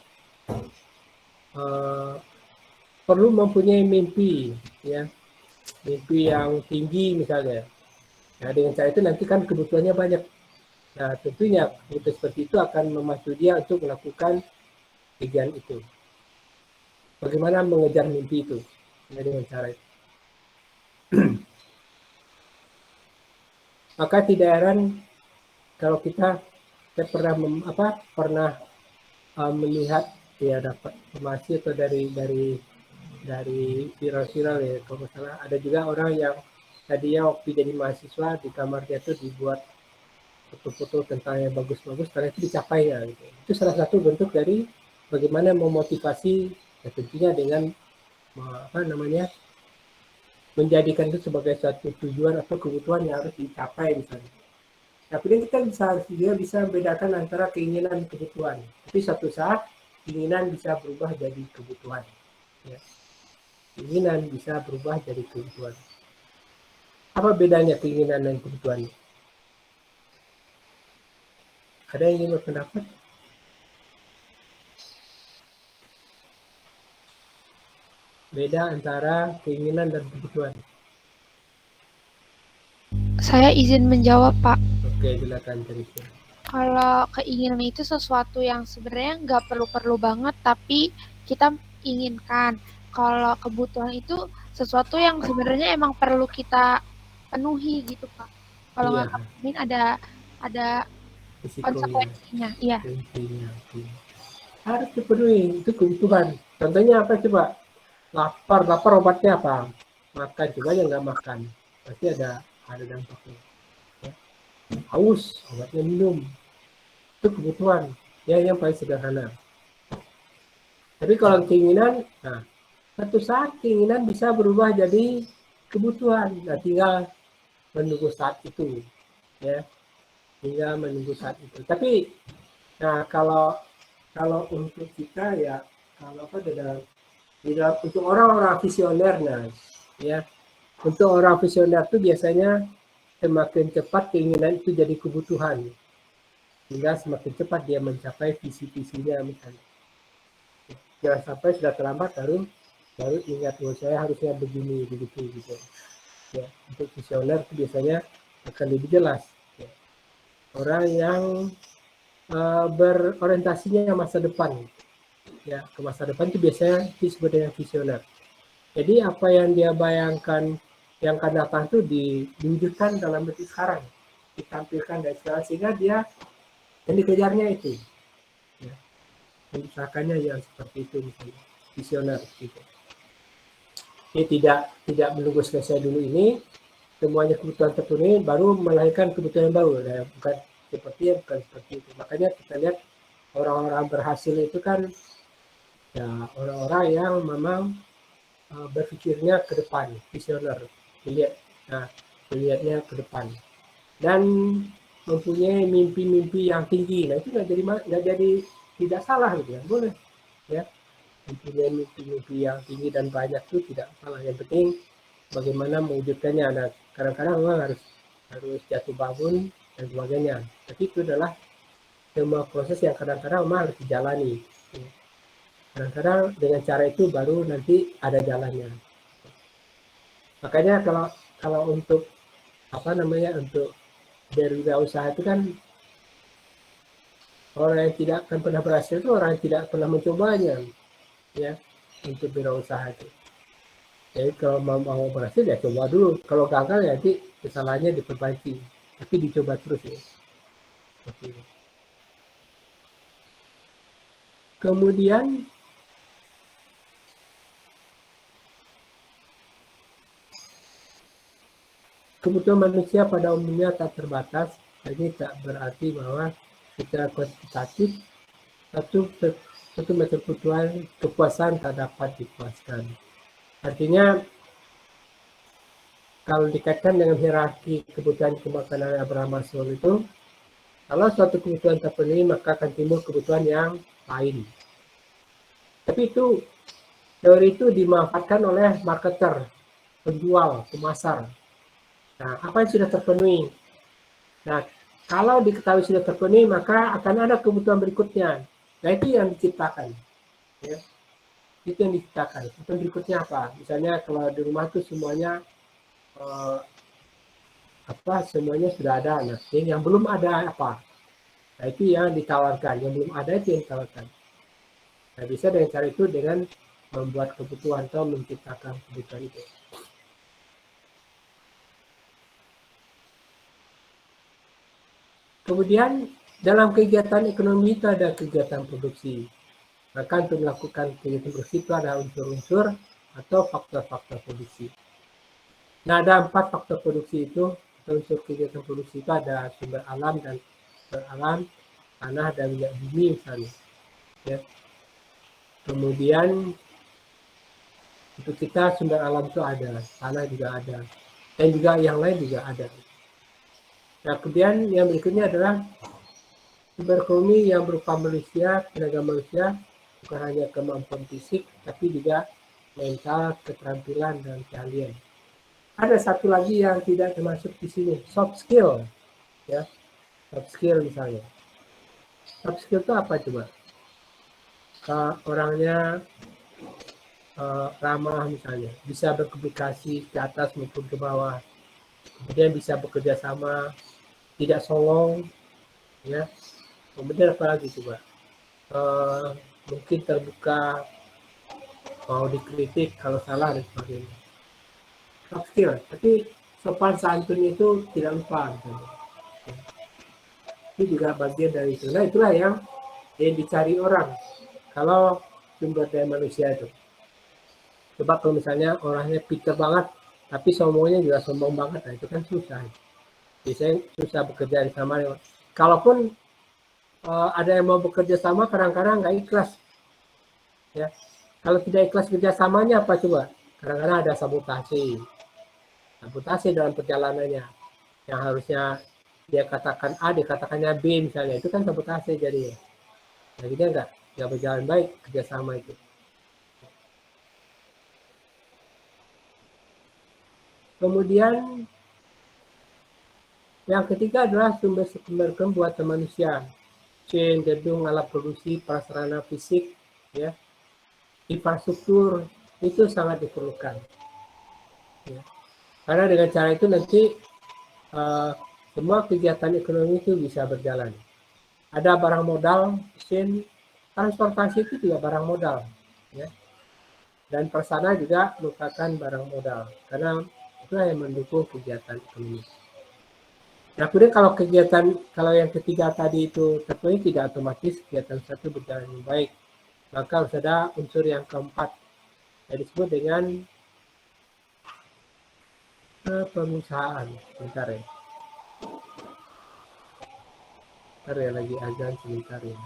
Speaker 1: perlu mempunyai mimpi, ya, mimpi yang tinggi misalnya. Nah, dengan cara itu nanti kan kebutuhannya banyak. Nah, tentunya kebutuhan seperti itu akan memacu dia untuk melakukan kegiatan itu. Bagaimana mengejar mimpi itu? Ya, dengan cara itu. Maka tidak heran kalau kita pernah melihat ya dapat informasi atau dari viral-viral ya kalau salah ada juga orang yang tadinya waktu jadi mahasiswa di kamar dia tuh dibuat foto-foto tentang yang bagus-bagus karena itu dicapai ya gitu. Itu salah satu bentuk dari bagaimana memotivasi ya tentunya dengan apa namanya menjadikan itu sebagai suatu tujuan atau kebutuhan yang harus dicapai misalnya. Tapi kita bisa membedakan antara keinginan dan kebutuhan. Tapi suatu saat keinginan bisa berubah jadi kebutuhan. Ya. Keinginan bisa berubah jadi kebutuhan. Apa bedanya keinginan dan kebutuhan? Ada yang ingin berpendapat? Beda antara keinginan dan kebutuhan.
Speaker 3: Saya izin menjawab, Pak.
Speaker 1: Oke, silakan Teresa.
Speaker 3: Kalau keinginan itu sesuatu yang sebenarnya nggak perlu-perlu banget, tapi kita inginkan. Kalau kebutuhan itu sesuatu yang sebenarnya emang perlu kita penuhi gitu, Pak. Kalau
Speaker 1: Iya,
Speaker 3: nggak penuhin ada
Speaker 1: risikonya,
Speaker 3: konsekuensinya. Iya.
Speaker 1: intinya. Harus dipenuhi, itu kebutuhan. Contohnya apa coba? Lapar obatnya apa? Makan, coba yang nggak makan. Pasti ada dampaknya. Ya. Haus, obatnya minum. Itu kebutuhan. Ya, yang paling sederhana. Tapi kalau keinginan, nah, satu saat keinginan bisa berubah jadi kebutuhan. Nah, tinggal menunggu saat itu. Ya, tinggal menunggu saat itu. Tapi, nah kalau untuk kita ya, kalau apa untuk orang-orang visioner, nah, ya, untuk orang visioner itu biasanya semakin cepat keinginan itu jadi kebutuhan, sehingga semakin cepat dia mencapai visi-visinya misalnya. Jangan sampai sudah terlambat baru ingat saya harusnya begini begitu gitu. Ya, untuk visioner itu biasanya akan lebih jelas. Ya. Orang yang berorientasinya masa depan, ya ke masa depan itu biasanya disebut dengan visioner. Jadi apa yang dia bayangkan yang akan datang itu diwujudkan dalam bentuk sekarang, ditampilkan dari sekarang sehingga dia yang dikejarnya itu, ya, mengusahakannya yang seperti itu misalnya, visioner gitu. Jadi tidak menunggu selesai dulu ini, semuanya kebutuhan terpenuhi, baru melahirkan kebutuhan yang baru. Nah, bukan seperti itu. Makanya kita lihat orang-orang berhasil itu kan ya orang-orang yang memang berpikirnya ke depan, visioner, melihatnya ke depan dan mempunyai mimpi-mimpi yang tinggi. Nah itu nggak jadi tidak salah gitu ya, boleh ya mempunyai mimpi-mimpi yang tinggi dan banyak itu tidak salah. Yang penting bagaimana mewujudkannya. Nah kadang-kadang memang harus jatuh bangun dan sebagainya. Tapi itu adalah semua proses yang kadang-kadang memang harus dijalani. Ya. Kadang-kadang dengan cara itu baru nanti ada jalannya. Makanya kalau untuk untuk berwirausaha itu kan orang yang tidak akan pernah berhasil itu orang yang tidak pernah mencobanya, ya, untuk berwirausaha itu. Jadi kalau mau berhasil ya coba dulu. Kalau gagal ya nanti kesalahannya diperbaiki. Tapi dicoba terus ya. Seperti itu. Kemudian kebutuhan manusia pada umumnya tak terbatas. Jadi tak berarti bahwa secara kuantitatif satu macam kepuasan tak dapat dipuaskan. Artinya kalau dikaitkan dengan hierarki kebutuhan kemakanan Abraham Maslow itu, kalau suatu kebutuhan terpenuhi maka akan timbul kebutuhan yang lain. Tapi teori itu dimanfaatkan oleh marketer, penjual, pemasar. Nah, apa yang sudah terpenuhi? Nah, kalau diketahui sudah terpenuhi, maka akan ada kebutuhan berikutnya. Nah, itu yang diciptakan. Ya. Itu yang diciptakan. Kebutuhan berikutnya apa? Misalnya kalau di rumah itu semuanya semuanya sudah ada. Nah, yang belum ada apa? Nah, itu yang ditawarkan. Yang belum ada itu yang ditawarkan. Nah, bisa dengan cara itu dengan membuat kebutuhan atau menciptakan kebutuhan itu. Kemudian dalam kegiatan ekonomi itu ada kegiatan produksi. Maka untuk melakukan kegiatan produksi itu ada unsur-unsur atau faktor-faktor produksi. Nah, ada 4 faktor produksi itu. Unsur kegiatan produksi itu ada sumber alam dan tanah dan minyak bumi misalnya. Ya. Kemudian untuk kita sumber alam itu ada, tanah juga ada, dan juga yang lain juga ada. Nah, kemudian yang berikutnya adalah sumber ekonomi yang berupa manusia, tenaga manusia, bukan hanya kemampuan fisik, tapi juga mental, keterampilan, dan keahlian. Ada satu lagi yang tidak termasuk di sini, soft skill. Ya, soft skill misalnya. Soft skill itu apa coba? Orangnya ramah misalnya, bisa berkomunikasi ke atas maupun ke bawah, kemudian bisa bekerja sama, tidak songong, ya. Kemudian apa lagi coba? Mungkin terbuka, mau dikritik kalau salah dan sebagainya. Soft skill, tapi sopan santun itu tidak lupa. Misalnya. Itu juga bagian dari itu. Nah, itulah yang dicari orang kalau sumber daya manusia itu. Coba kalau misalnya orangnya pintar banget, tapi sombongnya juga sombong banget, nah itu kan susah. Biasanya susah bekerja sama. Kalaupun ada yang mau bekerja sama, kadang-kadang nggak ikhlas. Ya, kalau tidak ikhlas kerjasamanya apa coba? Kadang-kadang ada sabotase dalam perjalanannya. Yang harusnya dia katakan A, dikatakannya B misalnya, itu kan sabotase jadinya. Jadi dia nggak berjalan baik kerjasama itu. Kemudian yang ketiga adalah sumber buatan manusia. Mesin, gedung, alat produksi, prasarana fisik, ya, infrastruktur itu sangat diperlukan. Ya. Karena dengan cara itu nanti semua kegiatan ekonomi itu bisa berjalan. Ada barang modal, mesin, transportasi itu juga barang modal, ya. Dan prasarana juga merupakan barang modal, karena itu yang mendukung kegiatan ekonomi. Nah, kemudian kalau yang ketiga tadi itu terpenuhi, tidak otomatis kegiatan satu berjalan dengan baik. Maka harus ada unsur yang keempat, yang disebut dengan pengusahaan. Bentar ya. Bentar ya, lagi azan sebentar ya.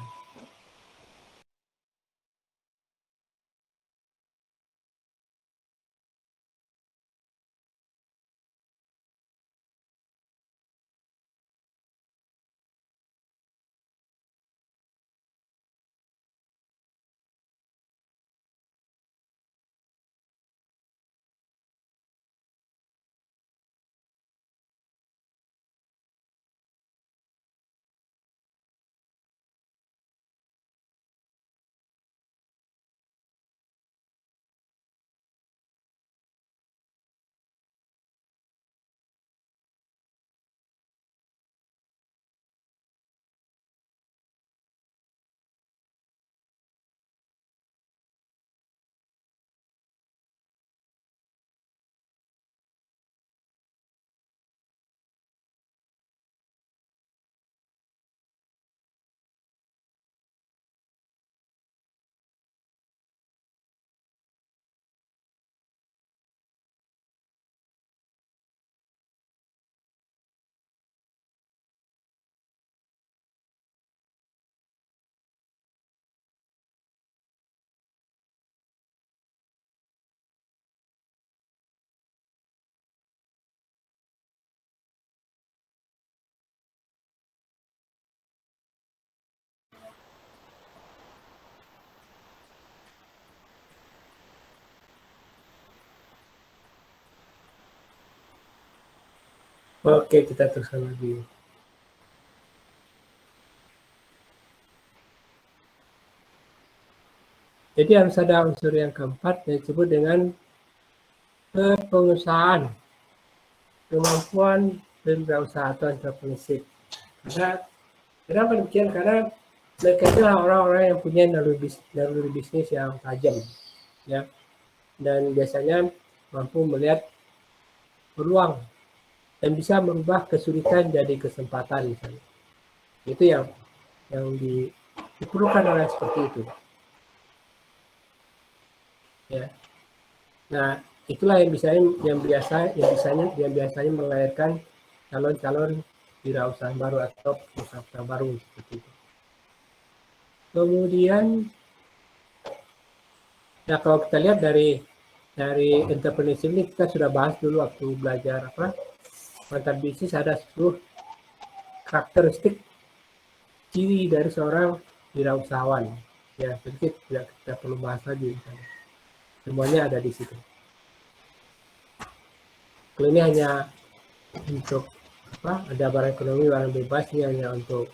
Speaker 1: Oke, kita teruskan lagi. Jadi harus ada unsur yang keempat yang disebut dengan kepengusahaan, kemampuan berwirausaha atau entrepreneurship. Kenapa demikian? Karena mereka itulah orang-orang yang punya naluri bisnis yang tajam, ya, dan biasanya mampu melihat peluang dan bisa merubah kesulitan jadi kesempatan misalnya. Itu yang diperlukan orang seperti itu. Ya. Nah, itulah yang biasanya melahirkan calon-calon wirausaha baru atau usaha baru seperti itu. Kemudian, ya kalau kita lihat dari entrepreneurship ini kita sudah bahas dulu waktu belajar mantap bisnis, ada 10 karakteristik ciri dari seorang wirausahawan. Ya, sedikit tidak kita perlu bahas lagi. Semuanya ada di situ. Kalau ini hanya untuk ada barang ekonomi, barang bebas, ini hanya untuk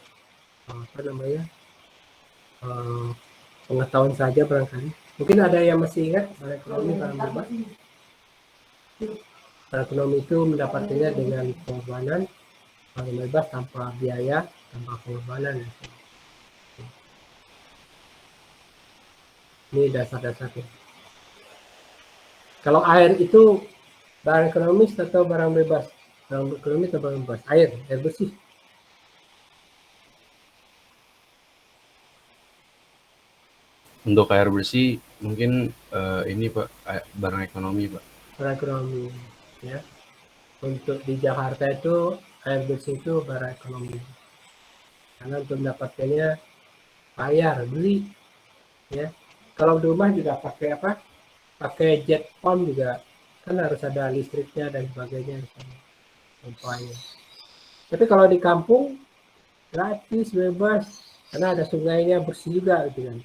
Speaker 1: pengetahuan saja barangkali. Mungkin ada yang masih ingat barang ekonomi, barang bebas. Barang ekonomi itu mendapatkannya dengan pengorbanan, barang bebas tanpa biaya, tanpa pengorbanan. Ini dasar-dasarnya. Kalau air itu barang ekonomis atau barang bebas? Barang ekonomi atau barang bebas? Air bersih.
Speaker 4: Untuk air bersih mungkin ini Pak, barang ekonomi Pak.
Speaker 1: Barang ekonomi, ya. Untuk di Jakarta itu air bersih itu barang ekonomi. Karena untuk mendapatkannya bayar, beli, ya. Kalau di rumah juga pakai pakai jet pump juga, kan harus ada listriknya dan sebagainya, pompanya. Tapi kalau di kampung gratis, bebas, karena ada sungainya, bersih juga gitu kan.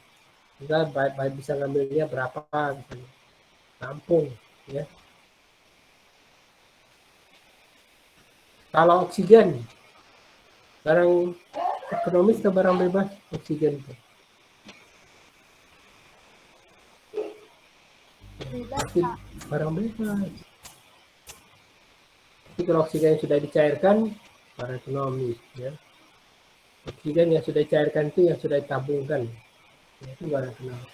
Speaker 1: Kita bisa ngambilnya berapa misalnya. Kampung, ya. Kalau oksigen, barang ekonomis atau barang bebas? Oksigen itu. Barang bebas. Tapi kalau oksigen yang sudah dicairkan, barang ekonomis, ya. Oksigen yang sudah dicairkan itu yang sudah ditabungkan, ya, itu barang ekonomis.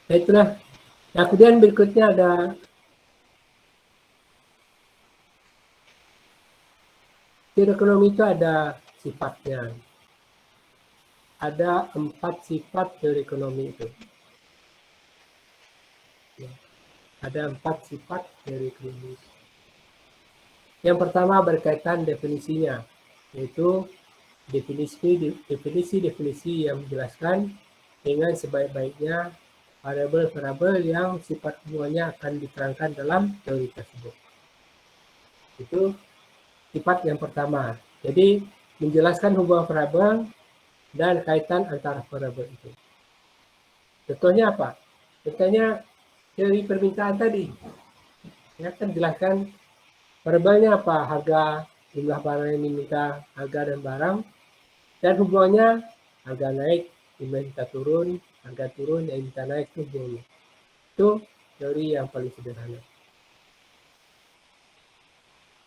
Speaker 1: Nah, itulah. Nah, kemudian berikutnya ada teori ekonomi itu ada sifatnya. Ada 4 sifat teori ekonomi itu. Ya. Ada 4 sifat teori ekonomi. Yang pertama berkaitan definisinya, yaitu definisi yang menjelaskan dengan sebaik-baiknya variabel-variabel yang sifat hubungannya akan diterangkan dalam teori tersebut. Itu sifat yang pertama. Jadi menjelaskan hubungan variabel dan kaitan antara variabel itu. Contohnya apa? Contohnya teori permintaan tadi. Ya kan jelaskan variabelnya apa? Harga, jumlah barang yang diminta, harga dan barang, dan hubungannya harga naik, yang minta turun, harga turun, yang minta naik, itu hubungannya. Itu teori yang paling sederhana.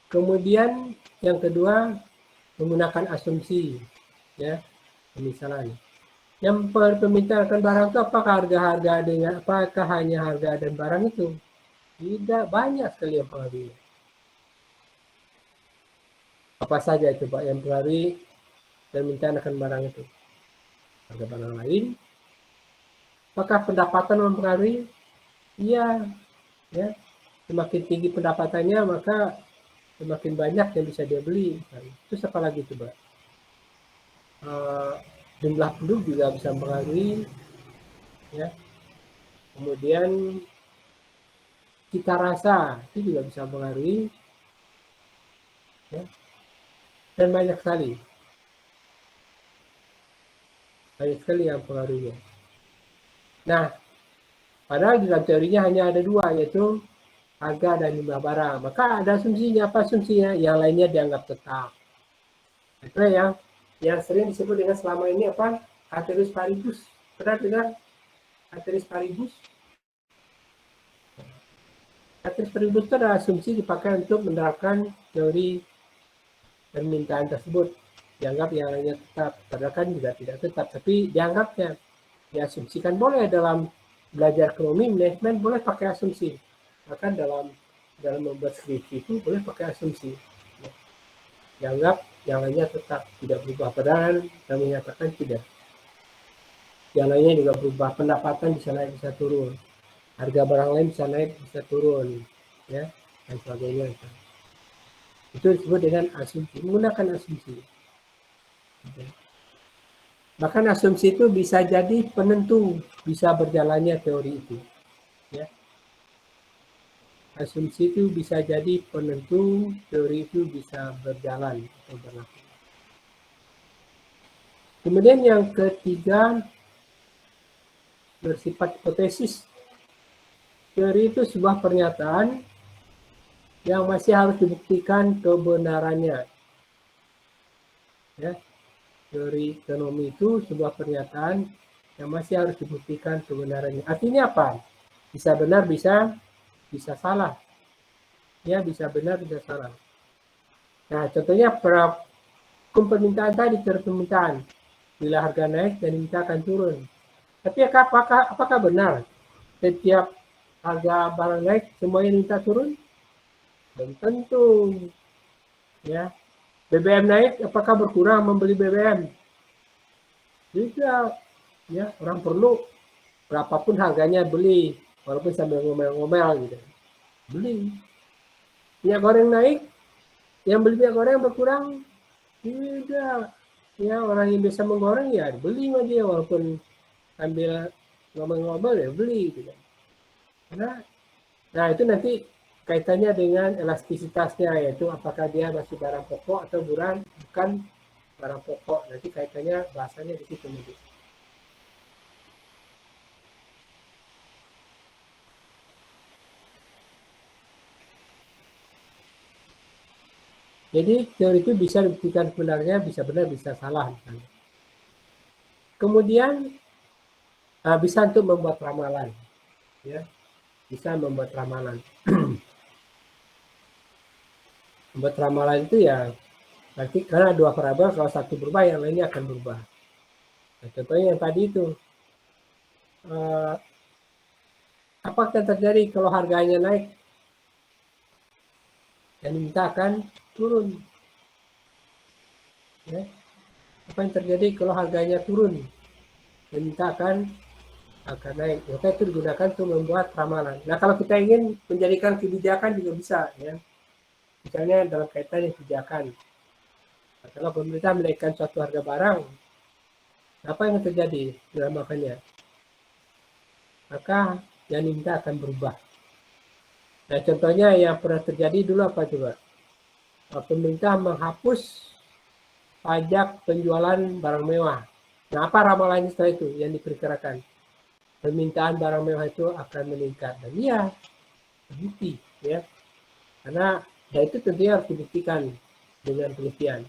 Speaker 1: Kemudian yang kedua menggunakan asumsi, ya, misalnya. Yang permintaan barang itu apakah harga-harga dengan apakah hanya harga dan barang itu? Tidak, banyak sekali yang mempengaruhi. Apa saja itu Pak yang mempengaruhi permintaan akan barang itu? Harga barang lain? Apakah pendapatan mempengaruhi? Iya, ya. Semakin tinggi pendapatannya maka semakin banyak yang bisa dia beli. Terus apa lagi coba? Jumlah penduduk juga bisa mempengaruhi, ya. Kemudian cita rasa itu juga bisa mempengaruhi, ya. Dan banyak sekali yang mempengaruhinya. Nah, padahal dalam teorinya hanya ada 2, yaitu harga dan jumlah barang. Maka ada asumsinya. Apa asumsinya? Yang lainnya dianggap tetap. Itu yang sering disebut dengan selama ini apa? Ceteris paribus. Pernah dengar ceteris paribus? Ceteris paribus itu adalah asumsi dipakai untuk menerapkan teori permintaan tersebut. Dianggap yang lainnya tetap. Padahal kan juga tidak tetap. Tapi dianggapnya. Diasumsikan boleh dalam belajar ekonomi, manajemen boleh pakai asumsi. Bahkan dalam membuat skripsi itu boleh pakai asumsi. Dianggap yang lainnya tetap tidak berubah. Padahal kami menyatakan tidak. Yang lainnya juga berubah. Pendapatan bisa naik, bisa turun. Harga barang lain bisa naik, bisa turun. Ya, dan sebagainya. Itu disebut dengan asumsi. Menggunakan asumsi. Bahkan asumsi itu bisa jadi penentu bisa berjalannya teori itu. Ya. Asumsi itu bisa jadi penentu teori itu bisa berjalan atau berlaku. Kemudian yang ketiga, bersifat hipotesis. Teori itu sebuah pernyataan yang masih harus dibuktikan kebenarannya. Ya. Teori ekonomi itu sebuah pernyataan yang masih harus dibuktikan kebenarannya. Artinya apa? Bisa benar, bisa salah. Ya, bisa benar, bisa salah. Nah, contohnya hukum permintaan tadi, teori permintaan. Bila harga naik dan diminta akan turun. Tapi apakah benar setiap harga barang naik semuanya minta turun? Belum tentu. Ya. BBM naik, apakah berkurang membeli BBM? Tidak. Ya, orang perlu berapapun harganya beli, walaupun sambil ngomel-ngomel gitu. Beli. Minyak goreng naik, yang beli minyak goreng berkurang? Tidak. Ya, orang yang bisa menggoreng ya beli sama dia, walaupun sambil ngomel-ngomel ya beli gitu. Nah, itu nanti kaitannya dengan elastisitasnya, yaitu apakah dia masih barang pokok atau bukan barang pokok. Nanti kaitannya bahasanya di situ nanti. Jadi teori itu bisa dibuktikan sebenarnya, bisa benar, bisa salah. Kemudian bisa untuk membuat ramalan, ya, bisa membuat ramalan. Membuat ramalan itu ya berarti karena dua variabel, kalau satu berubah yang lainnya akan berubah. Nah, contohnya yang tadi itu, apa yang terjadi kalau harganya naik dan diminta akan turun? Ya. Apa yang terjadi kalau harganya turun dan diminta akan naik? Maka itu digunakan untuk membuat ramalan. Nah, kalau kita ingin menjadikan kebijakan juga bisa, ya. Misalnya dalam kaitan kebijakan. Nah, kalau pemerintah menaikkan suatu harga barang, apa yang terjadi dalam makanya? Maka yang diminta akan berubah. Nah, contohnya yang pernah terjadi dulu apa coba? Pemerintah menghapus pajak penjualan barang mewah. Nah, apa ramalannya setelah itu yang diperkirakan? Permintaan barang mewah itu akan meningkat. Dan iya, terbukti, ya. Karena ya itu tentunya harus dibuktikan dengan penelitian.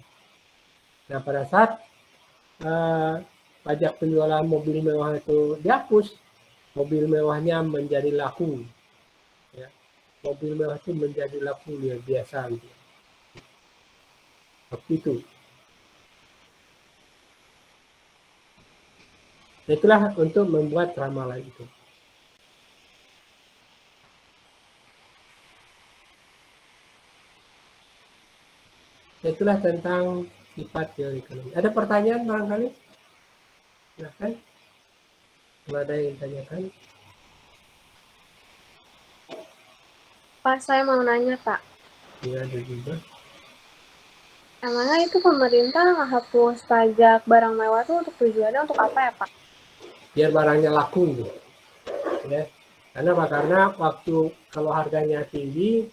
Speaker 1: Nah, pada saat pajak penjualan mobil mewah itu dihapus, mobil mewahnya menjadi laku. Ya. Mobil mewah itu menjadi laku luar biasa. Gitu. Waktu itu. Itulah untuk membuat ramalan itu. Itulah tentang sifat teori ekonomi. Ada pertanyaan barangkali? Silahkan. Kalau ada yang tanyakan.
Speaker 5: Pak, saya mau nanya, Pak.
Speaker 1: Ya, ada juga.
Speaker 5: Emangnya itu pemerintah menghapus pajak barang mewah itu untuk tujuannya untuk apa ya, Pak?
Speaker 1: Biar barangnya laku gitu. Ya. Karena waktu kalau harganya tinggi,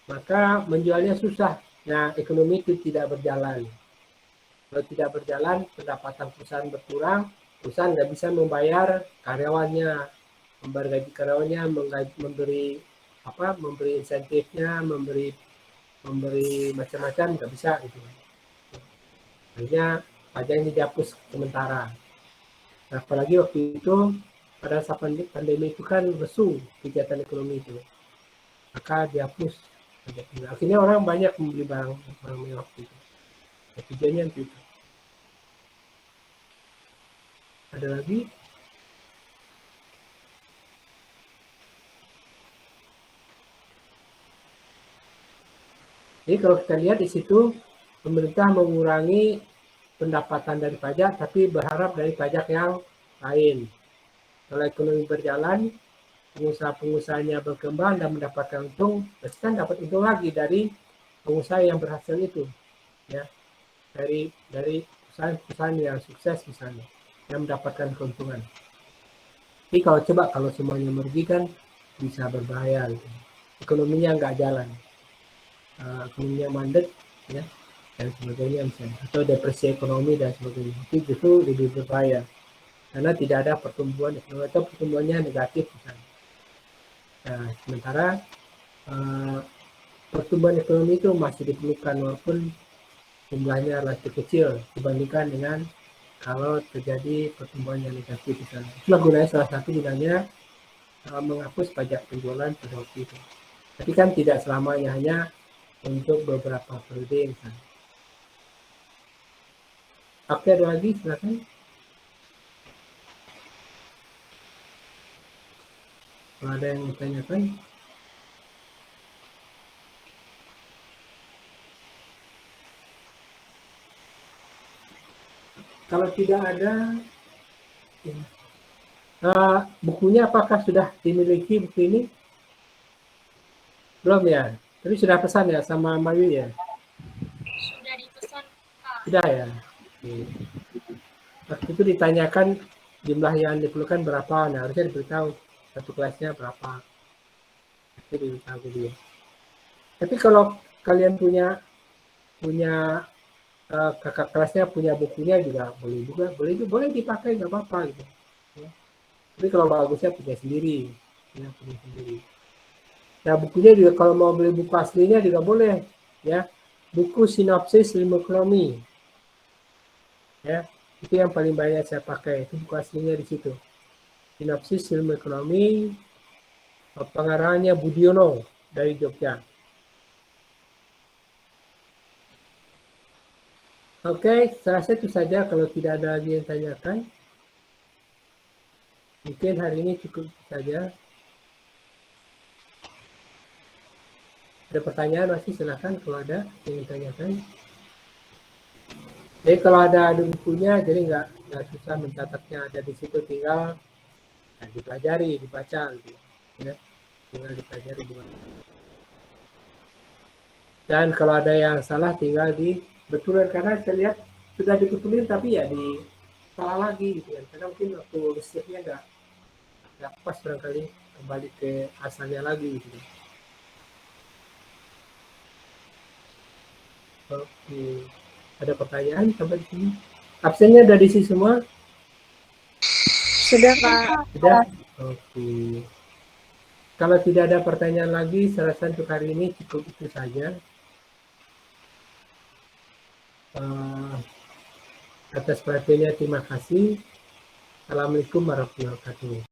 Speaker 1: maka menjualnya susah. Nah, ekonomi itu tidak berjalan. Kalau tidak berjalan, pendapatan perusahaan berkurang, perusahaan nggak bisa membayar karyawannya, membayar gaji karyawannya, memberi memberi insentifnya, memberi macam-macam, nggak bisa gitu. Akhirnya pajak ini dihapus sementara. Nah, apalagi waktu itu pada saat pandemi itu kan lesu kegiatan ekonomi itu, maka dihapus pajak ini. Akhirnya orang banyak membeli barang mewah itu. Tujuannya itu. Ada lagi? Jadi kalau kita lihat di situ, pemerintah mengurangi pendapatan dari pajak, tapi berharap dari pajak yang lain. Kalau ekonomi berjalan, pengusaha-pengusahanya berkembang dan mendapatkan untung, pasti kan dapat untung lagi dari pengusaha yang berhasil itu, ya, dari perusahaan yang sukses misalnya, yang mendapatkan keuntungan. Tapi kalau semuanya merugikan, bisa berbahaya, gitu. Ekonominya nggak jalan, ekonominya mandek, ya, dan sebagainya misalnya, atau depresi ekonomi dan sebagainya. Itu justru lebih berbahaya karena tidak ada pertumbuhan ekonomi atau pertumbuhannya negatif misalnya. Nah, sementara pertumbuhan ekonomi itu masih diperlukan walaupun jumlahnya relatif kecil dibandingkan dengan kalau terjadi pertumbuhan yang negatif misalnya. Itulah gunanya, salah satu gunanya menghapus pajak penjualan pada waktu itu. Tapi kan tidak selamanya, hanya untuk beberapa periode misalnya. Oke, ada lagi, silakan. Kalau ada yang ditanyakan. Kalau tidak ada, bukunya apakah sudah dimiliki buku ini? Belum ya? Tapi sudah pesan ya sama Mayu ya?
Speaker 3: Sudah dipesan, Kak.
Speaker 1: Sudah ya? Oke. Waktu itu ditanyakan jumlah yang diperlukan berapa, nah harusnya diberitahu satu kelasnya berapa. Itu diberitahu dia. Tapi kalau kalian punya kakak kelasnya punya bukunya juga boleh dipakai, nggak apa-apa gitu. Ya. Tapi kalau bagusnya punya sendiri, ya, punya sendiri. Nah, bukunya juga kalau mau beli buku aslinya juga boleh, ya. Buku sinopsis ilmu ekonomi, ya, itu yang paling banyak saya pakai. Itu buku aslinya di situ. Sinopsis ilmu ekonomi, pengarangnya Budiono dari Jogja. Oke, saya rasa itu saja. Kalau tidak ada lagi yang tanyakan, mungkin hari ini cukup saja. Ada pertanyaan masih, silakan kalau ada yang ditanyakan. Jadi kalau ada bukunya, jadi nggak susah mencatatnya, ada di situ, tinggal dipelajari, dibaca, gitu, ya. Tinggal dipelajari gimana. Dan kalau ada yang salah, tinggal dibetulkan, karena saya lihat sudah dibetulin tapi ya salah lagi gitu kan, karena mungkin waktu risetnya nggak pas, barangkali kembali ke asalnya lagi gitu. Oke, ada pertanyaan sampai di sini? Absennya udah diisi semua?
Speaker 5: Sudah, Kak.
Speaker 1: Sudah? Oke. Kalau tidak ada pertanyaan lagi, saya rasa untuk hari ini cukup itu saja. Atas perhatiannya terima kasih. Assalamualaikum warahmatullahi wabarakatuh.